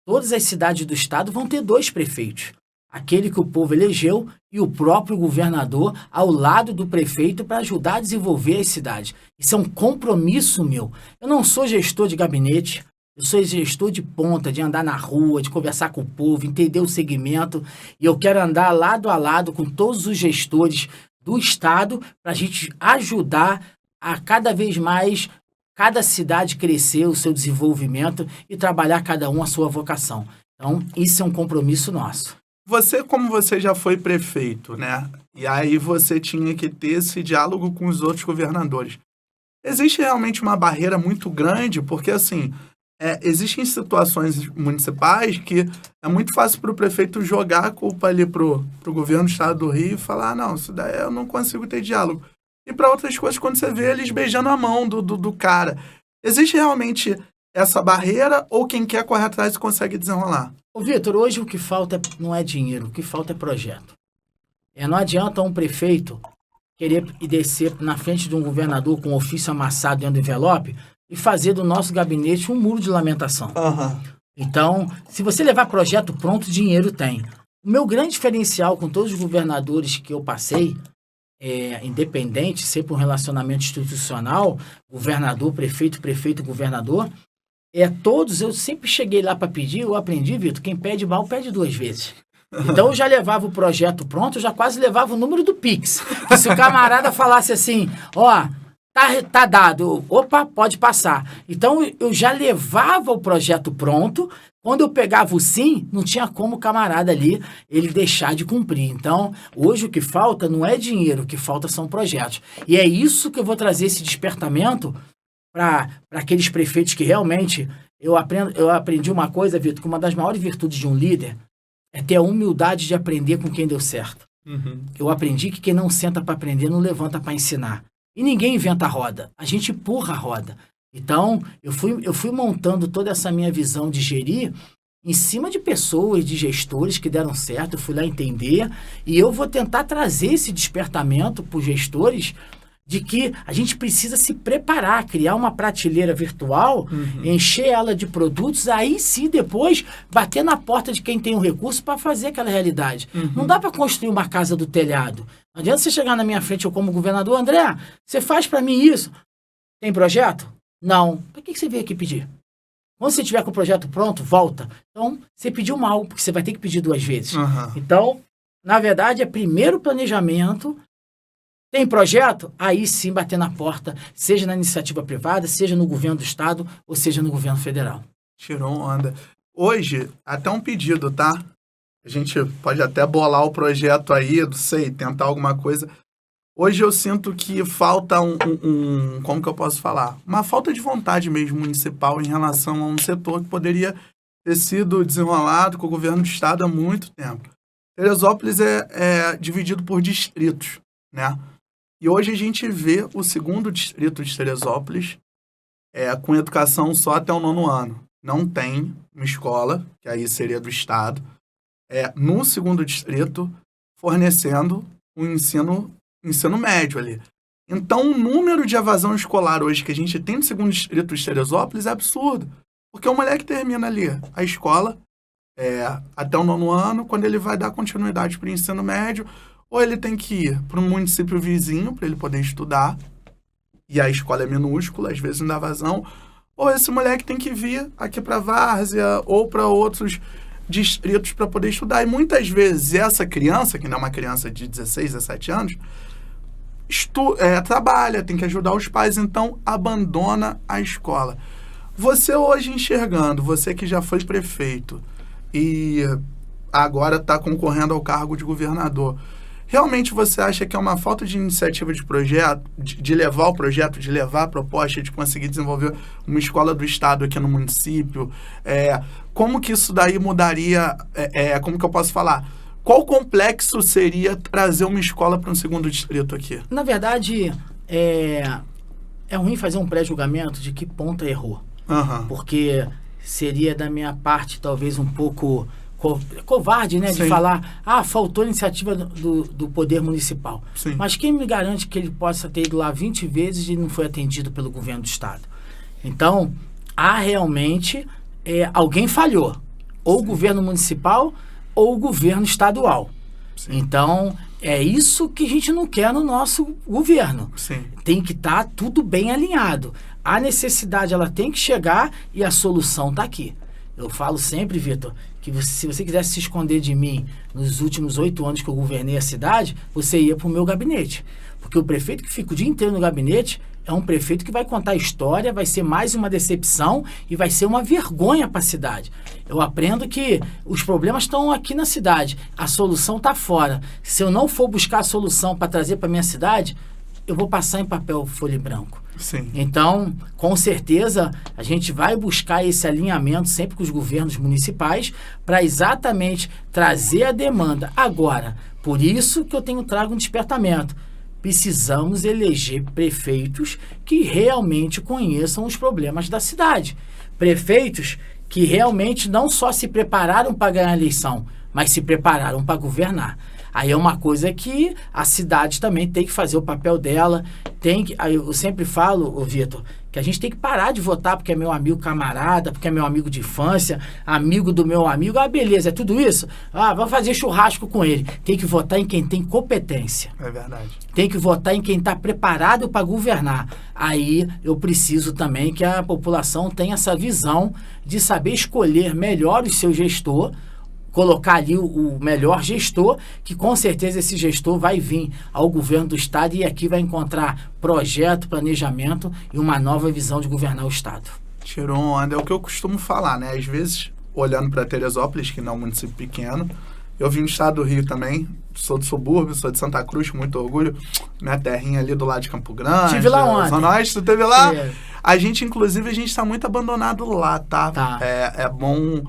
Speaker 3: todas as cidades do estado vão ter 2 prefeitos. Aquele que o povo elegeu e o próprio governador ao lado do prefeito para ajudar a desenvolver as cidades. Isso é um compromisso meu. Eu não sou gestor de gabinete, eu sou gestor de ponta, de andar na rua, de conversar com o povo, entender o segmento. E eu quero andar lado a lado com todos os gestores do estado para a gente ajudar a cada vez mais cada cidade crescer o seu desenvolvimento e trabalhar cada um a sua vocação. Então, isso é um compromisso nosso.
Speaker 2: Você, como você já foi prefeito, né? E aí você tinha que ter esse diálogo com os outros governadores. Existe realmente uma barreira muito grande, porque, assim, existem situações municipais que é muito fácil para o prefeito jogar a culpa ali pro governo do estado do Rio e falar, não, isso daí eu não consigo ter diálogo. E para outras coisas, quando você vê eles beijando a mão do cara. Existe realmente essa barreira ou quem quer correr atrás consegue desenrolar?
Speaker 3: Ô, Vitor, hoje o que falta não é dinheiro, o que falta é projeto. Não adianta um prefeito querer ir descer na frente de um governador com um ofício amassado dentro do envelope e fazer do nosso gabinete um muro de lamentação. Então, se você levar projeto pronto, dinheiro tem. O meu grande diferencial com todos os governadores que eu passei, independente, sempre um relacionamento institucional, governador, prefeito, governador, todos, eu sempre cheguei lá para pedir, eu aprendi, Vitor, quem pede mal, pede 2 vezes. Então, eu já levava o projeto pronto, eu já quase levava o número do Pix. Que se o camarada falasse assim, tá dado, opa, pode passar. Então, eu já levava o projeto pronto. Quando eu pegava o sim, não tinha como o camarada ali ele deixar de cumprir. Então, hoje o que falta não é dinheiro, o que falta são projetos. E é isso que eu vou trazer esse despertamento para aqueles prefeitos que realmente... Eu aprendi uma coisa, Vitor, que uma das maiores virtudes de um líder é ter a humildade de aprender com quem deu certo. Eu aprendi que quem não senta para aprender não levanta para ensinar. E ninguém inventa a roda, a gente empurra a roda. Então, eu fui montando toda essa minha visão de gerir em cima de pessoas, de gestores que deram certo, eu fui lá entender, e eu vou tentar trazer esse despertamento para os gestores de que a gente precisa se preparar, criar uma prateleira virtual, encher ela de produtos, aí sim depois bater na porta de quem tem o recurso para fazer aquela realidade. Não dá para construir uma casa do telhado. Não adianta você chegar na minha frente, eu como governador, André, você faz para mim isso? Tem projeto? Não. Para que você veio aqui pedir? Quando você tiver com o projeto pronto, volta. Então, você pediu mal, porque você vai ter que pedir 2 vezes. Então, na verdade, é primeiro planejamento, Tem projeto? Aí sim bater na porta, seja na iniciativa privada, seja no governo do estado, ou seja no governo federal.
Speaker 2: Tirou onda. Hoje, até um pedido, tá? A gente pode até bolar o projeto aí, não sei, tentar alguma coisa. Hoje eu sinto que falta como que eu posso falar? Uma falta de vontade mesmo municipal em relação a um setor que poderia ter sido desenrolado com o governo do estado há muito tempo. Teresópolis é dividido por distritos, né? E hoje a gente vê o 2º distrito de Teresópolis com educação só até o 9º ano. Não tem uma escola, que aí seria do estado, no 2º distrito, fornecendo um ensino médio ali. Então, o número de evasão escolar hoje que a gente tem no 2º distrito de Teresópolis é absurdo. Porque o moleque termina ali a escola até o 9º ano, quando ele vai dar continuidade para o ensino médio, ou ele tem que ir para um município vizinho para ele poder estudar, e a escola é minúscula, às vezes não dá vazão, ou esse moleque tem que vir aqui para Várzea ou para outros distritos para poder estudar. E muitas vezes essa criança, que não é uma criança de 16, 17 anos, trabalha, tem que ajudar os pais, então abandona a escola. Você hoje enxergando, você que já foi prefeito e agora está concorrendo ao cargo de governador, realmente você acha que é uma falta de iniciativa de projeto, de levar o projeto, de levar a proposta, de conseguir desenvolver uma escola do estado aqui no município? Como que isso daí mudaria, como que eu posso falar? Qual complexo seria trazer uma escola para um 2º distrito aqui?
Speaker 3: Na verdade, é ruim fazer um pré-julgamento de que ponta errou.
Speaker 2: Uhum.
Speaker 3: Porque seria da minha parte talvez um pouco covarde, né?
Speaker 2: Sim.
Speaker 3: De falar, faltou iniciativa do poder municipal.
Speaker 2: Sim.
Speaker 3: Mas quem me garante que ele possa ter ido lá 20 vezes e não foi atendido pelo governo do estado? Então, realmente alguém falhou. Ou o governo municipal ou o governo estadual.
Speaker 2: Sim.
Speaker 3: Então, é isso que a gente não quer no nosso governo.
Speaker 2: Sim.
Speaker 3: Tem que estar tudo bem alinhado. A necessidade, ela tem que chegar e a solução está aqui. Eu falo sempre, Vitor, que se você quisesse se esconder de mim nos últimos 8 anos que eu governei a cidade, você ia para o meu gabinete. Porque o prefeito que fica o dia inteiro no gabinete é um prefeito que vai contar história, vai ser mais uma decepção e vai ser uma vergonha para a cidade. Eu aprendo que os problemas estão aqui na cidade, a solução está fora. Se eu não for buscar a solução para trazer para minha cidade, eu vou passar em papel folha em branco.
Speaker 2: Sim.
Speaker 3: Então, com certeza, a gente vai buscar esse alinhamento sempre com os governos municipais para exatamente trazer a demanda. Agora, por isso que eu trago um despertamento. Precisamos eleger prefeitos que realmente conheçam os problemas da cidade. Prefeitos que realmente não só se prepararam para ganhar a eleição, mas se prepararam para governar. Aí é uma coisa que a cidade também tem que fazer o papel dela. Eu sempre falo, Vitor, que a gente tem que parar de votar porque é meu amigo camarada, porque é meu amigo de infância, amigo do meu amigo. Beleza, é tudo isso? Vamos fazer churrasco com ele. Tem que votar em quem tem competência.
Speaker 2: É verdade.
Speaker 3: Tem que votar em quem está preparado para governar. Aí eu preciso também que a população tenha essa visão de saber escolher melhor o seu gestor, colocar ali o melhor gestor, que com certeza esse gestor vai vir ao governo do estado e aqui vai encontrar projeto, planejamento e uma nova visão de governar o estado.
Speaker 2: Tirou onda, é o que eu costumo falar, né? Às vezes, olhando para Teresópolis, que não é um município pequeno, eu vim do estado do Rio também, sou do subúrbio, sou de Santa Cruz, com muito orgulho, minha terrinha ali do lado de Campo Grande.
Speaker 3: Tive lá ontem.
Speaker 2: Zona Oeste, tu teve lá?
Speaker 3: É.
Speaker 2: A gente está muito abandonado lá, tá? É bom...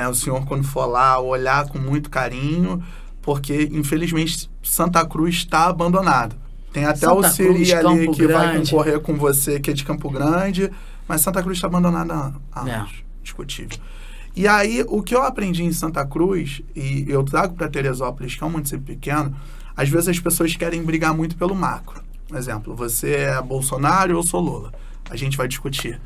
Speaker 2: o senhor, quando for lá, olhar com muito carinho, porque, infelizmente, Santa Cruz está abandonado. Tem até Santa o Siri ali que vai concorrer com você, que é de Campo Grande, mas Santa Cruz está abandonada há anos, discutível. E aí, o que eu aprendi em Santa Cruz, e eu trago para Teresópolis, que é um município pequeno, às vezes as pessoas querem brigar muito pelo macro. Por exemplo, você é Bolsonaro ou eu sou Lula. A gente vai discutir.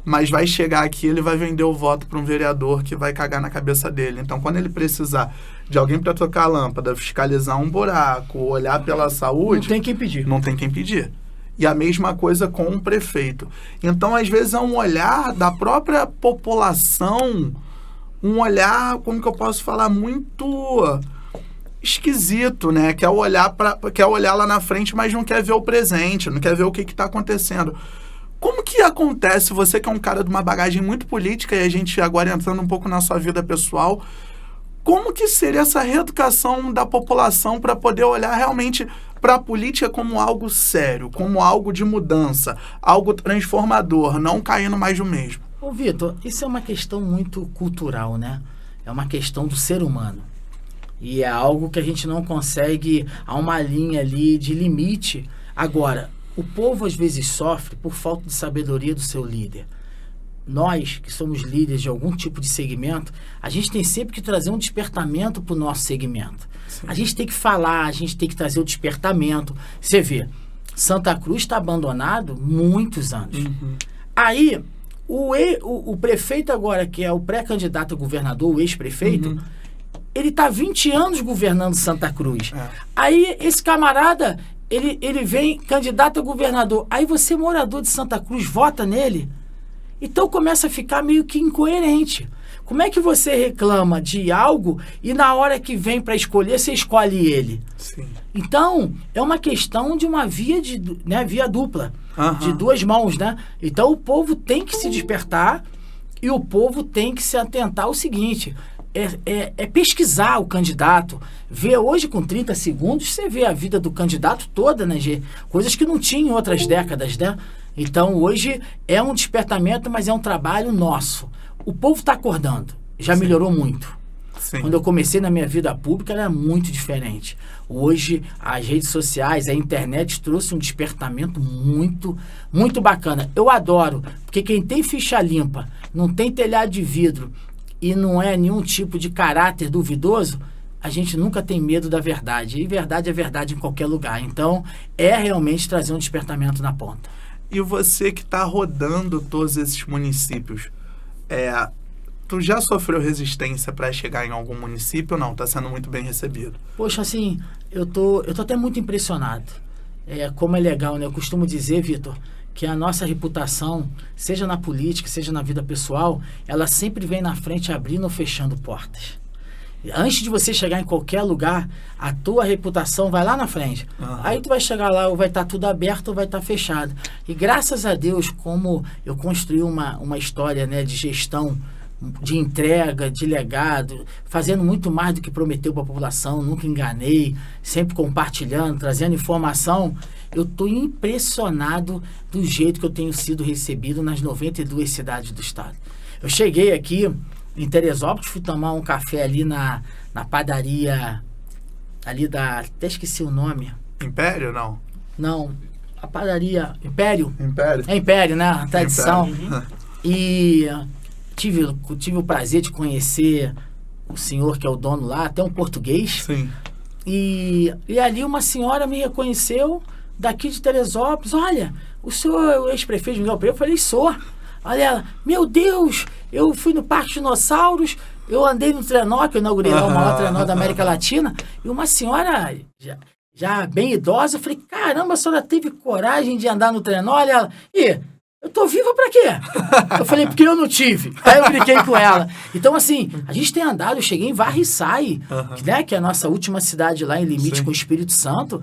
Speaker 2: Mas vai chegar aqui, ele vai vender o voto para um vereador que vai cagar na cabeça dele. Então, quando ele precisar de alguém para trocar a lâmpada, fiscalizar um buraco, olhar pela saúde...
Speaker 3: Não tem quem pedir.
Speaker 2: Não tem quem pedir. E a mesma coisa com um prefeito. Então, às vezes, é um olhar da própria população, um olhar, como que eu posso falar, muito esquisito, né? Quer olhar lá na frente, mas não quer ver o presente, não quer ver o que está acontecendo. Como que acontece, você que é um cara de uma bagagem muito política, e a gente agora entrando um pouco na sua vida pessoal, como que seria essa reeducação da população para poder olhar realmente para a política como algo sério, como algo de mudança, algo transformador, não caindo mais do mesmo?
Speaker 3: Ô, Vitor, isso é uma questão muito cultural, né? É uma questão do ser humano. E é algo que a gente não consegue, há uma linha ali de limite. Agora, o povo às vezes sofre por falta de sabedoria do seu líder. Nós, que somos líderes de algum tipo de segmento, a gente tem sempre que trazer um despertamento para o nosso segmento. Sim. A gente tem que falar, a gente tem que trazer o despertamento. Você vê, Santa Cruz está abandonado muitos anos. Uhum. Aí, o prefeito agora, que é o pré-candidato a governador, o ex-prefeito, ele está 20 anos governando Santa Cruz. Aí, esse camarada, ele vem candidato a governador. Aí você, morador de Santa Cruz, vota nele. Então começa a ficar meio que incoerente. Como é que você reclama de algo e na hora que vem para escolher, você escolhe ele? Sim. Então, é uma questão de uma via dupla, de duas mãos, né? Então o povo tem que se despertar e o povo tem que se atentar ao seguinte: é pesquisar o candidato, ver hoje com 30 segundos, você vê a vida do candidato toda, né, Gê? Coisas que não tinha em outras décadas, né? Então, hoje é um despertamento, mas é um trabalho nosso. O povo está acordando, já melhorou muito. Sim. Quando eu comecei na minha vida pública, era muito diferente. Hoje, as redes sociais, a internet trouxe um despertamento muito, muito bacana. Eu adoro, porque quem tem ficha limpa, não tem telhado de vidro e não é nenhum tipo de caráter duvidoso, a gente nunca tem medo da verdade. E verdade é verdade em qualquer lugar. Então, é realmente trazer um despertamento na ponta.
Speaker 2: E você que está rodando todos esses municípios, tu já sofreu resistência para chegar em algum município ou não? Está sendo muito bem recebido?
Speaker 3: Poxa, assim, eu tô até muito impressionado. Como é legal, né? Eu costumo dizer, Vitor, que a nossa reputação, seja na política, seja na vida pessoal, ela sempre vem na frente abrindo ou fechando portas. Antes de você chegar em qualquer lugar, a tua reputação vai lá na frente. Aí tu vai chegar lá, ou vai estar tudo aberto ou vai estar fechado. E graças a Deus, como eu construí uma história, né, de gestão, de entrega, de legado, fazendo muito mais do que prometeu para a população, nunca enganei, sempre compartilhando, trazendo informação, eu estou impressionado do jeito que eu tenho sido recebido nas 92 cidades do estado. Eu cheguei aqui em Teresópolis, fui tomar um café ali na padaria, ali até esqueci o nome.
Speaker 2: Império, não?
Speaker 3: Não, a padaria Império.
Speaker 2: Império.
Speaker 3: É Império, né? A tradição. E tive o prazer de conhecer o senhor que é o dono lá, até um português.
Speaker 2: Sim.
Speaker 3: E ali uma senhora me reconheceu daqui de Teresópolis. Olha, o senhor é o ex-prefeito de Miguel Pereira? Eu falei, sou. Olha ela, meu Deus, eu fui no Parque Dinossauros, eu andei no trenó, que eu inaugurei lá o maior trenó da América Latina, e uma senhora já bem idosa, eu falei, caramba, a senhora teve coragem de andar no trenó? Olha ela, eu tô viva pra quê? Eu falei, porque eu não tive. Aí eu brinquei com ela. Então, assim, a gente tem andado, eu cheguei em Varriçai, né, que é a nossa última cidade lá em limite com o Espírito Santo,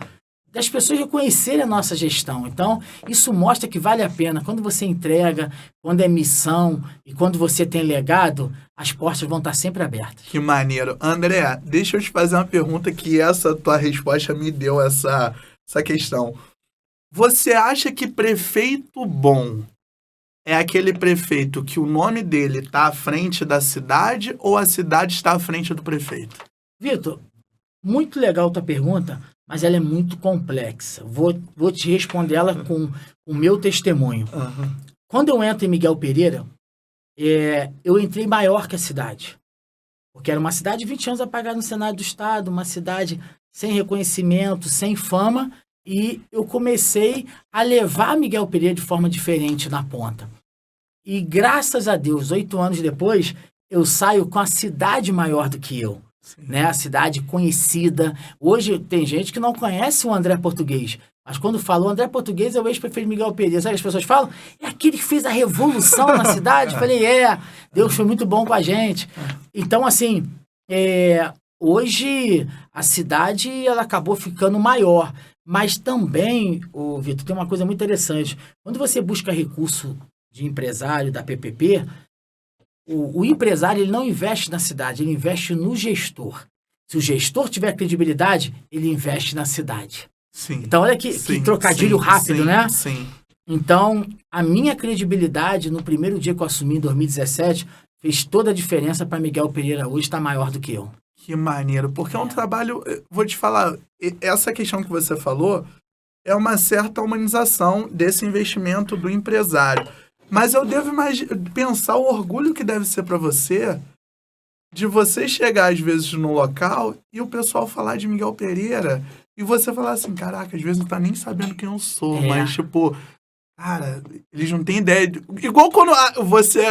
Speaker 3: das pessoas reconhecerem a nossa gestão. Então, isso mostra que vale a pena. Quando você entrega, quando é missão e quando você tem legado, as portas vão estar sempre abertas.
Speaker 2: Que maneiro. André, deixa eu te fazer uma pergunta que essa tua resposta me deu essa questão. Você acha que prefeito bom é aquele prefeito que o nome dele está à frente da cidade ou a cidade está à frente do prefeito?
Speaker 3: Vitor, muito legal tua pergunta, mas ela é muito complexa. Vou te responder ela com o meu testemunho. Quando eu entro em Miguel Pereira, eu entrei maior que a cidade. Porque era uma cidade de 20 anos apagada no Senado do Estado, uma cidade sem reconhecimento, sem fama, e eu comecei a levar Miguel Pereira de forma diferente na ponta. E graças a Deus, 8 anos depois, eu saio com a cidade maior do que eu. Né? A cidade conhecida. Hoje tem gente que não conhece o André Português. Mas quando falou André Português é o ex-prefeito Miguel Pereira. Sabe o que as pessoas falam? É aquele que fez a revolução na cidade. Eu falei, Deus foi muito bom com a gente. Então, assim, hoje a cidade ela acabou ficando maior. Mas também, Vitor, tem uma coisa muito interessante. Quando você busca recurso de empresário da PPP, o empresário ele não investe na cidade, ele investe no gestor. Se o gestor tiver credibilidade, ele investe na cidade.
Speaker 2: Sim.
Speaker 3: Então, olha que trocadilho rápido, né?
Speaker 2: Sim.
Speaker 3: Então, a minha credibilidade no primeiro dia que eu assumi, em 2017, fez toda a diferença para Miguel Pereira hoje estar maior do que eu.
Speaker 2: Que maneiro, porque é um trabalho, vou te falar, essa questão que você falou é uma certa humanização desse investimento do empresário. Mas eu devo pensar o orgulho que deve ser para você de você chegar às vezes no local e o pessoal falar de Miguel Pereira e você falar assim, caraca, às vezes não tá nem sabendo quem eu sou, mas tipo... Cara, eles não têm ideia. Igual quando você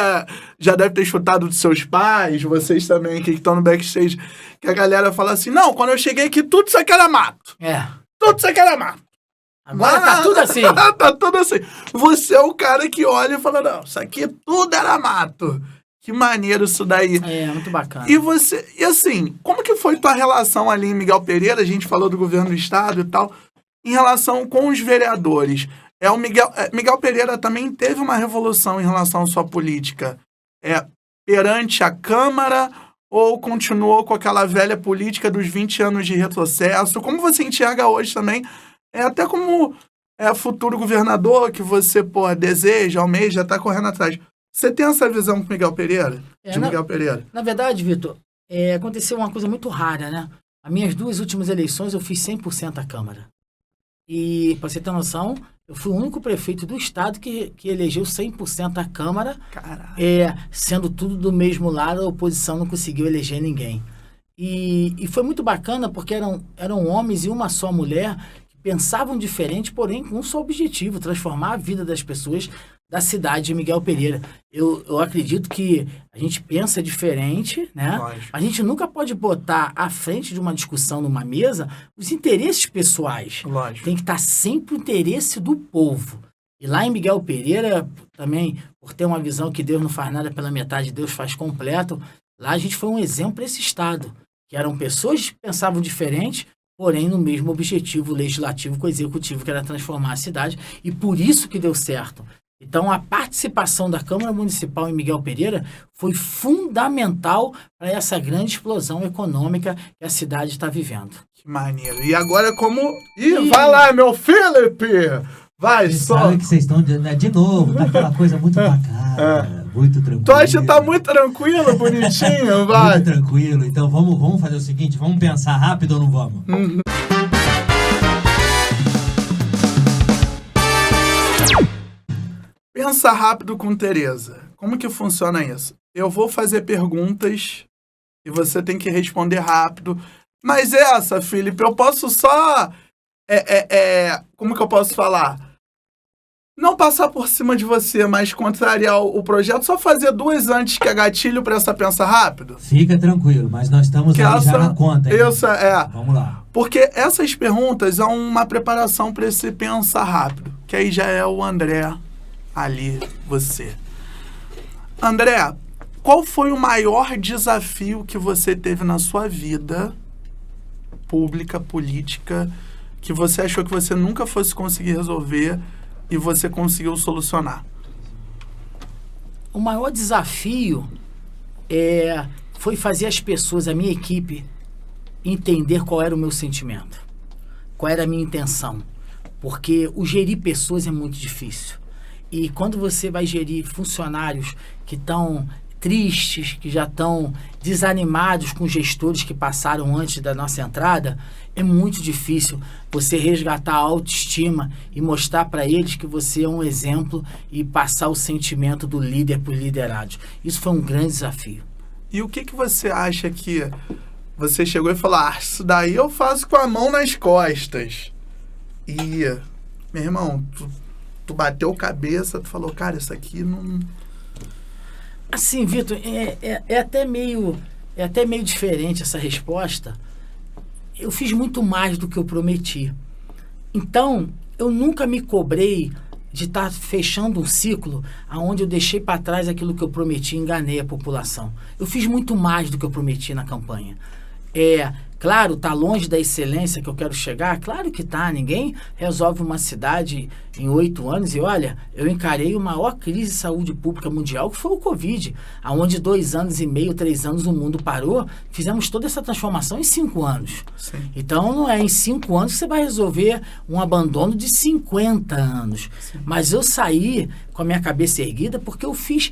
Speaker 2: já deve ter escutado dos seus pais, vocês também que estão no backstage, que a galera fala assim, não, quando eu cheguei aqui, tudo isso aqui era mato. Tudo isso aqui era mato.
Speaker 3: Agora tá tudo assim.
Speaker 2: Tá tudo assim. Você é o cara que olha e fala, não, isso aqui tudo era mato. Que maneiro isso daí.
Speaker 3: Muito bacana.
Speaker 2: E assim, como que foi tua relação ali em Miguel Pereira? A gente falou do governo do estado e tal, em relação com os vereadores. O Miguel Pereira também teve uma revolução em relação à sua política. Perante a Câmara ou continuou com aquela velha política dos 20 anos de retrocesso? Como você enxerga hoje também, até como futuro governador que você deseja, almeja, está correndo atrás. Você tem essa visão com Miguel Pereira? Miguel Pereira?
Speaker 3: Na verdade, Vitor, aconteceu uma coisa muito rara, né? As minhas 2 últimas eleições eu fiz 100% a Câmara. E, para você ter noção, eu fui o único prefeito do estado que elegeu 100% a Câmara, sendo tudo do mesmo lado, a oposição não conseguiu eleger ninguém. E foi muito bacana porque eram homens e uma só mulher que pensavam diferente, porém com um só objetivo, transformar a vida das pessoas da cidade de Miguel Pereira. Eu acredito que a gente pensa diferente, né?
Speaker 2: Lógico.
Speaker 3: A gente nunca pode botar à frente de uma discussão numa mesa os interesses pessoais.
Speaker 2: Lógico.
Speaker 3: Tem que estar sempre o interesse do povo. E lá em Miguel Pereira, também, por ter uma visão que Deus não faz nada pela metade, Deus faz completo, lá a gente foi um exemplo para esse estado, que eram pessoas que pensavam diferente, porém no mesmo objetivo legislativo com o executivo, que era transformar a cidade, e por isso que deu certo. Então, a participação da Câmara Municipal em Miguel Pereira foi fundamental para essa grande explosão econômica que a cidade está vivendo.
Speaker 2: Que maneiro. E agora como... vai lá, meu Felipe! Vai,
Speaker 1: vocês
Speaker 2: só...
Speaker 1: sabem que vocês estão de novo, tá aquela coisa muito bacana, muito tranquilo.
Speaker 2: Tu acha que tá muito tranquilo, bonitinho? Vai.
Speaker 1: Muito tranquilo. Então, vamos fazer o seguinte, vamos pensar rápido ou não vamos?
Speaker 2: Pensa rápido com Tereza. Como que funciona isso? Eu vou fazer perguntas e você tem que responder rápido. Mas Felipe, eu posso só... como que eu posso falar? Não passar por cima de você, mas contrariar o projeto. Só fazer 2 antes que é gatilho para essa pensa rápido?
Speaker 1: Fica tranquilo, mas nós estamos aí já na conta. Hein? Vamos lá.
Speaker 2: Porque essas perguntas são uma preparação para esse pensar rápido. Que aí já é o André... ali, você. André, qual foi o maior desafio que você teve na sua vida pública, política, que você achou que você nunca fosse conseguir resolver e você conseguiu solucionar?
Speaker 3: O maior desafio foi fazer as pessoas, a minha equipe, entender qual era o meu sentimento, qual era a minha intenção. Porque o gerir pessoas é muito difícil. E quando você vai gerir funcionários que estão tristes, que já estão desanimados com gestores que passaram antes da nossa entrada, é muito difícil você resgatar a autoestima e mostrar para eles que você é um exemplo e passar o sentimento do líder para os liderados. Isso foi um grande desafio.
Speaker 2: E o que você acha que você chegou e falou, isso daí eu faço com a mão nas costas? E, meu irmão, tu bateu cabeça, tu falou, cara, isso aqui não...
Speaker 3: Assim, Vitor, é até meio diferente essa resposta. Eu fiz muito mais do que eu prometi. Então, eu nunca me cobrei de estar fechando um ciclo onde eu deixei para trás aquilo que eu prometi e enganei a população. Eu fiz muito mais do que eu prometi na campanha. Claro, tá longe da excelência que eu quero chegar? Claro que tá. Ninguém resolve uma cidade em 8 anos. E olha, eu encarei a maior crise de saúde pública mundial, que foi o Covid, onde 2 anos e meio, 3 anos o mundo parou. Fizemos toda essa transformação em 5 anos.
Speaker 2: Sim.
Speaker 3: Então, não é em 5 anos que você vai resolver um abandono de 50 anos. Sim. Mas eu saí com a minha cabeça erguida porque eu fiz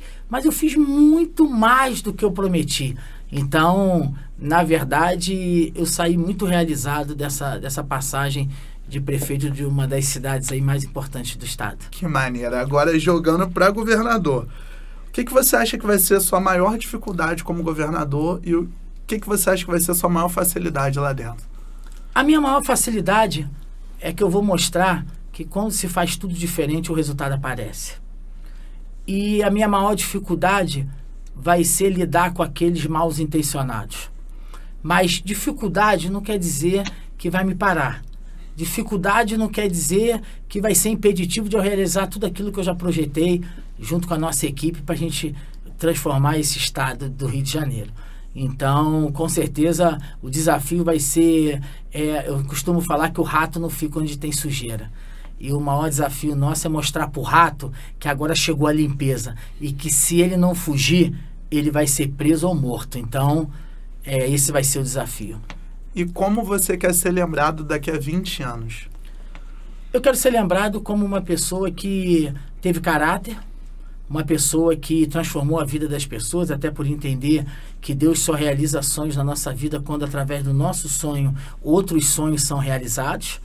Speaker 3: muito mais do que eu prometi. Então, na verdade, eu saí muito realizado dessa passagem de prefeito de uma das cidades aí mais importantes do estado.
Speaker 2: Que maneira. Agora, jogando para governador, o que você acha que vai ser a sua maior dificuldade como governador e o que você acha que vai ser a sua maior facilidade lá dentro?
Speaker 3: A minha maior facilidade é que eu vou mostrar que quando se faz tudo diferente, o resultado aparece. E a minha maior dificuldade vai ser lidar com aqueles mal intencionados. Mas dificuldade não quer dizer que vai me parar. Dificuldade não quer dizer que vai ser impeditivo de eu realizar tudo aquilo que eu já projetei junto com a nossa equipe para a gente transformar esse estado do Rio de Janeiro. Então, com certeza, o desafio vai ser... eu costumo falar que o rato não fica onde tem sujeira. E o maior desafio nosso é mostrar para o rato que agora chegou a limpeza e que se ele não fugir, ele vai ser preso ou morto. Então, esse vai ser o desafio.
Speaker 2: E como você quer ser lembrado daqui a 20 anos?
Speaker 3: Eu quero ser lembrado como uma pessoa que teve caráter, uma pessoa que transformou a vida das pessoas, até por entender que Deus só realiza sonhos na nossa vida quando, através do nosso sonho, outros sonhos são realizados.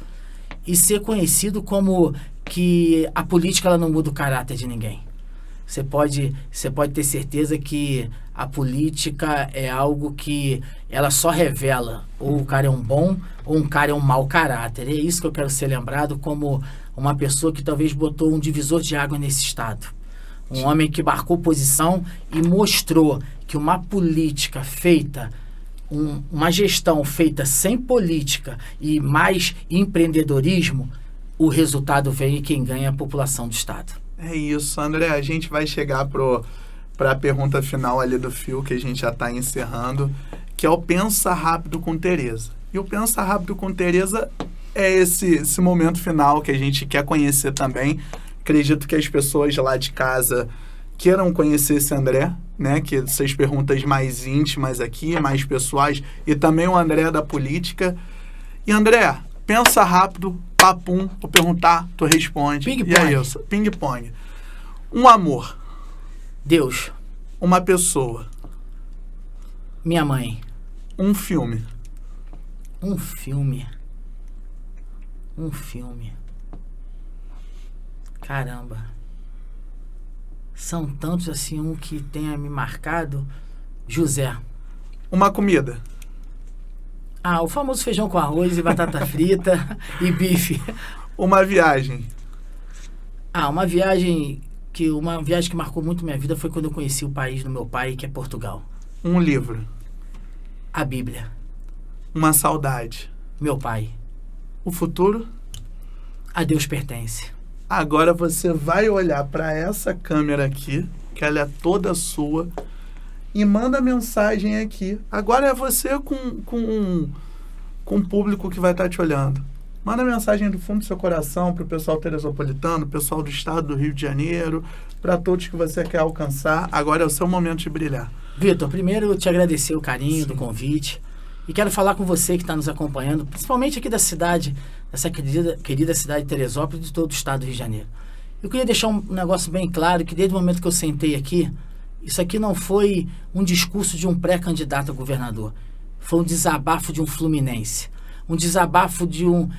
Speaker 3: E ser conhecido como que a política ela não muda o caráter de ninguém. Você pode ter certeza que a política é algo que ela só revela ou o cara é um bom ou um cara é um mau caráter. E é isso que eu quero ser lembrado como uma pessoa que talvez botou um divisor de água nesse estado. Um homem que marcou posição e mostrou que uma política feita, uma gestão feita sem política e mais empreendedorismo, o resultado vem e quem ganha é a população do estado.
Speaker 2: É isso, André. A gente vai chegar para a pergunta final ali do fio, que a gente já está encerrando, que é o Pensa Rápido com Tereza. E o Pensa Rápido com Tereza é esse momento final que a gente quer conhecer também. Acredito que as pessoas lá de casa queiram conhecer esse André, né? Que essas perguntas mais íntimas aqui, mais pessoais, e também o André da política. E André, pensa rápido, papum, vou perguntar, tu responde.
Speaker 3: Ping-pong.
Speaker 2: E é isso, ping-pong. Um amor.
Speaker 3: Deus.
Speaker 2: Uma pessoa.
Speaker 3: Minha mãe.
Speaker 2: Um filme.
Speaker 3: Um filme. Caramba. São tantos assim, um que tenha me marcado. José.
Speaker 2: Uma comida.
Speaker 3: O famoso feijão com arroz e batata frita e bife.
Speaker 2: Uma viagem.
Speaker 3: Uma viagem que marcou muito minha vida foi quando eu conheci o país do meu pai, que é Portugal.
Speaker 2: Um livro.
Speaker 3: A Bíblia.
Speaker 2: Uma saudade.
Speaker 3: Meu pai.
Speaker 2: O futuro.
Speaker 3: A Deus pertence.
Speaker 2: Agora você vai olhar para essa câmera aqui, que ela é toda sua, e manda mensagem aqui. Agora é você com o público que vai estar te olhando. Manda mensagem do fundo do seu coração para o pessoal teresopolitano, pessoal do estado do Rio de Janeiro, para todos que você quer alcançar. Agora é o seu momento de brilhar.
Speaker 3: Vitor, primeiro eu te agradecer o carinho do convite e quero falar com você que está nos acompanhando, principalmente aqui da cidade, dessa querida cidade de Teresópolis e de todo o estado do Rio de Janeiro. Eu queria deixar um negócio bem claro, que desde o momento que eu sentei aqui, isso aqui não foi um discurso de um pré-candidato a governador, foi um desabafo de um fluminense, um desabafo de um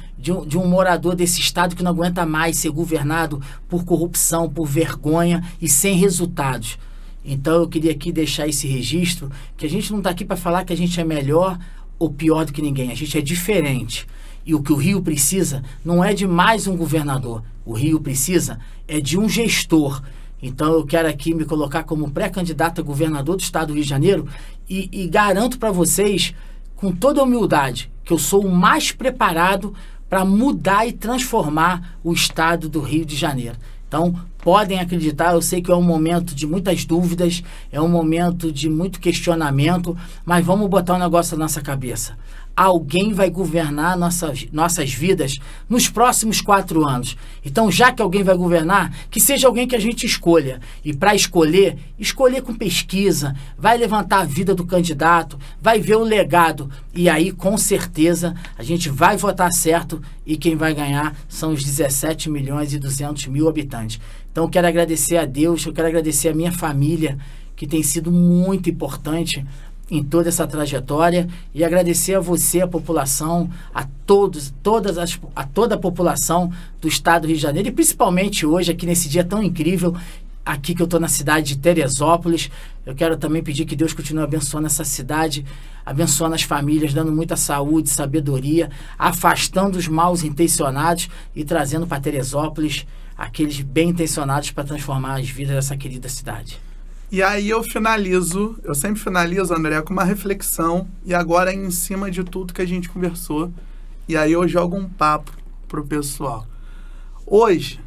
Speaker 3: morador desse estado que não aguenta mais ser governado por corrupção, por vergonha e sem resultados. Então eu queria aqui deixar esse registro, que a gente não está aqui para falar que a gente é melhor ou pior do que ninguém, a gente é diferente. E o que o Rio precisa não é de mais um governador, o Rio precisa é de um gestor. Então eu quero aqui me colocar como pré-candidato a governador do estado do Rio de Janeiro e garanto para vocês, com toda a humildade, que eu sou o mais preparado para mudar e transformar o estado do Rio de Janeiro. Então, podem acreditar, eu sei que é um momento de muitas dúvidas, é um momento de muito questionamento, mas vamos botar um negócio na nossa cabeça. Alguém vai governar nossas vidas nos próximos 4 anos. Então, já que alguém vai governar, que seja alguém que a gente escolha. E para escolher com pesquisa, vai levantar a vida do candidato, vai ver o legado. E aí, com certeza, a gente vai votar certo e quem vai ganhar são os 17 milhões e 200 mil habitantes. Então, eu quero agradecer a Deus, eu quero agradecer a minha família, que tem sido muito importante em toda essa trajetória, e agradecer a você, a população, a toda a população do estado do Rio de Janeiro, e principalmente hoje, aqui nesse dia tão incrível, aqui que eu estou na cidade de Teresópolis. Eu quero também pedir que Deus continue abençoando essa cidade, abençoando as famílias, dando muita saúde, sabedoria, afastando os mal intencionados e trazendo para Teresópolis aqueles bem intencionados para transformar as vidas dessa querida cidade.
Speaker 2: E aí eu sempre finalizo, André, com uma reflexão, e agora em cima de tudo que a gente conversou, e aí eu jogo um papo pro pessoal. Hoje,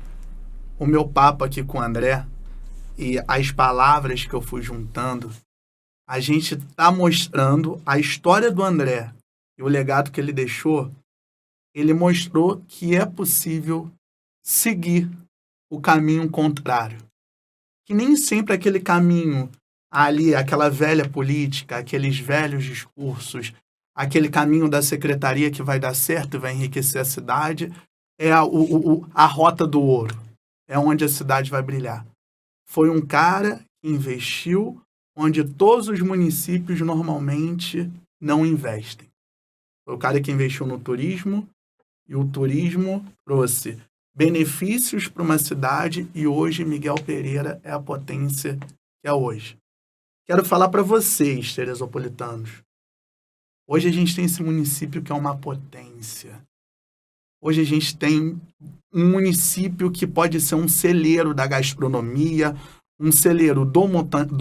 Speaker 2: o meu papo aqui com o André, e as palavras que eu fui juntando, a gente tá mostrando a história do André e o legado que ele deixou. Ele mostrou que é possível seguir o caminho contrário. Que nem sempre aquele caminho ali, aquela velha política, aqueles velhos discursos, aquele caminho da secretaria que vai dar certo e vai enriquecer a cidade, é a rota do ouro. É onde a cidade vai brilhar. Foi um cara que investiu onde todos os municípios normalmente não investem. Foi o cara que investiu no turismo, e o turismo trouxe benefícios para uma cidade, e hoje Miguel Pereira é a potência que é hoje. Quero falar para vocês, teresopolitanos. Hoje a gente tem esse município que é uma potência. Hoje a gente tem um município que pode ser um celeiro da gastronomia, um celeiro do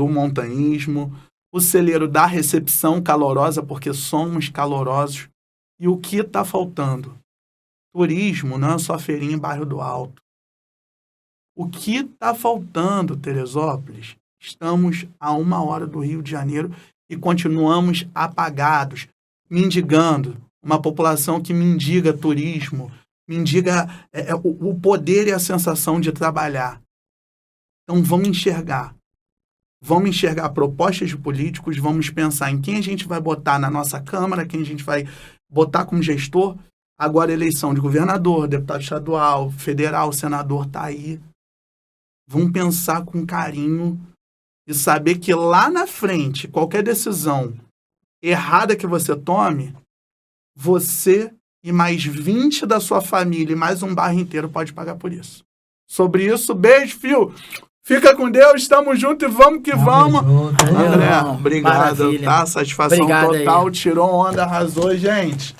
Speaker 2: montanhismo, o celeiro da recepção calorosa, porque somos calorosos. E o que está faltando? Turismo não é só feirinha em Bairro do Alto. O que está faltando, Teresópolis? Estamos a 1 hora do Rio de Janeiro e continuamos apagados, mendigando. Uma população que mendiga turismo, mendiga o poder e a sensação de trabalhar. Então vamos enxergar. Vamos enxergar propostas de políticos, vamos pensar em quem a gente vai botar na nossa Câmara, quem a gente vai botar como gestor. Agora, eleição de governador, deputado estadual, federal, senador, tá aí. Vamos pensar com carinho e saber que lá na frente, qualquer decisão errada que você tome, você e mais 20 da sua família e mais um bairro inteiro pode pagar por isso. Sobre isso, beijo, fio. Fica com Deus, estamos juntos e vamos que vamos. André, obrigado, tá? Satisfação total, tirou onda, arrasou, gente.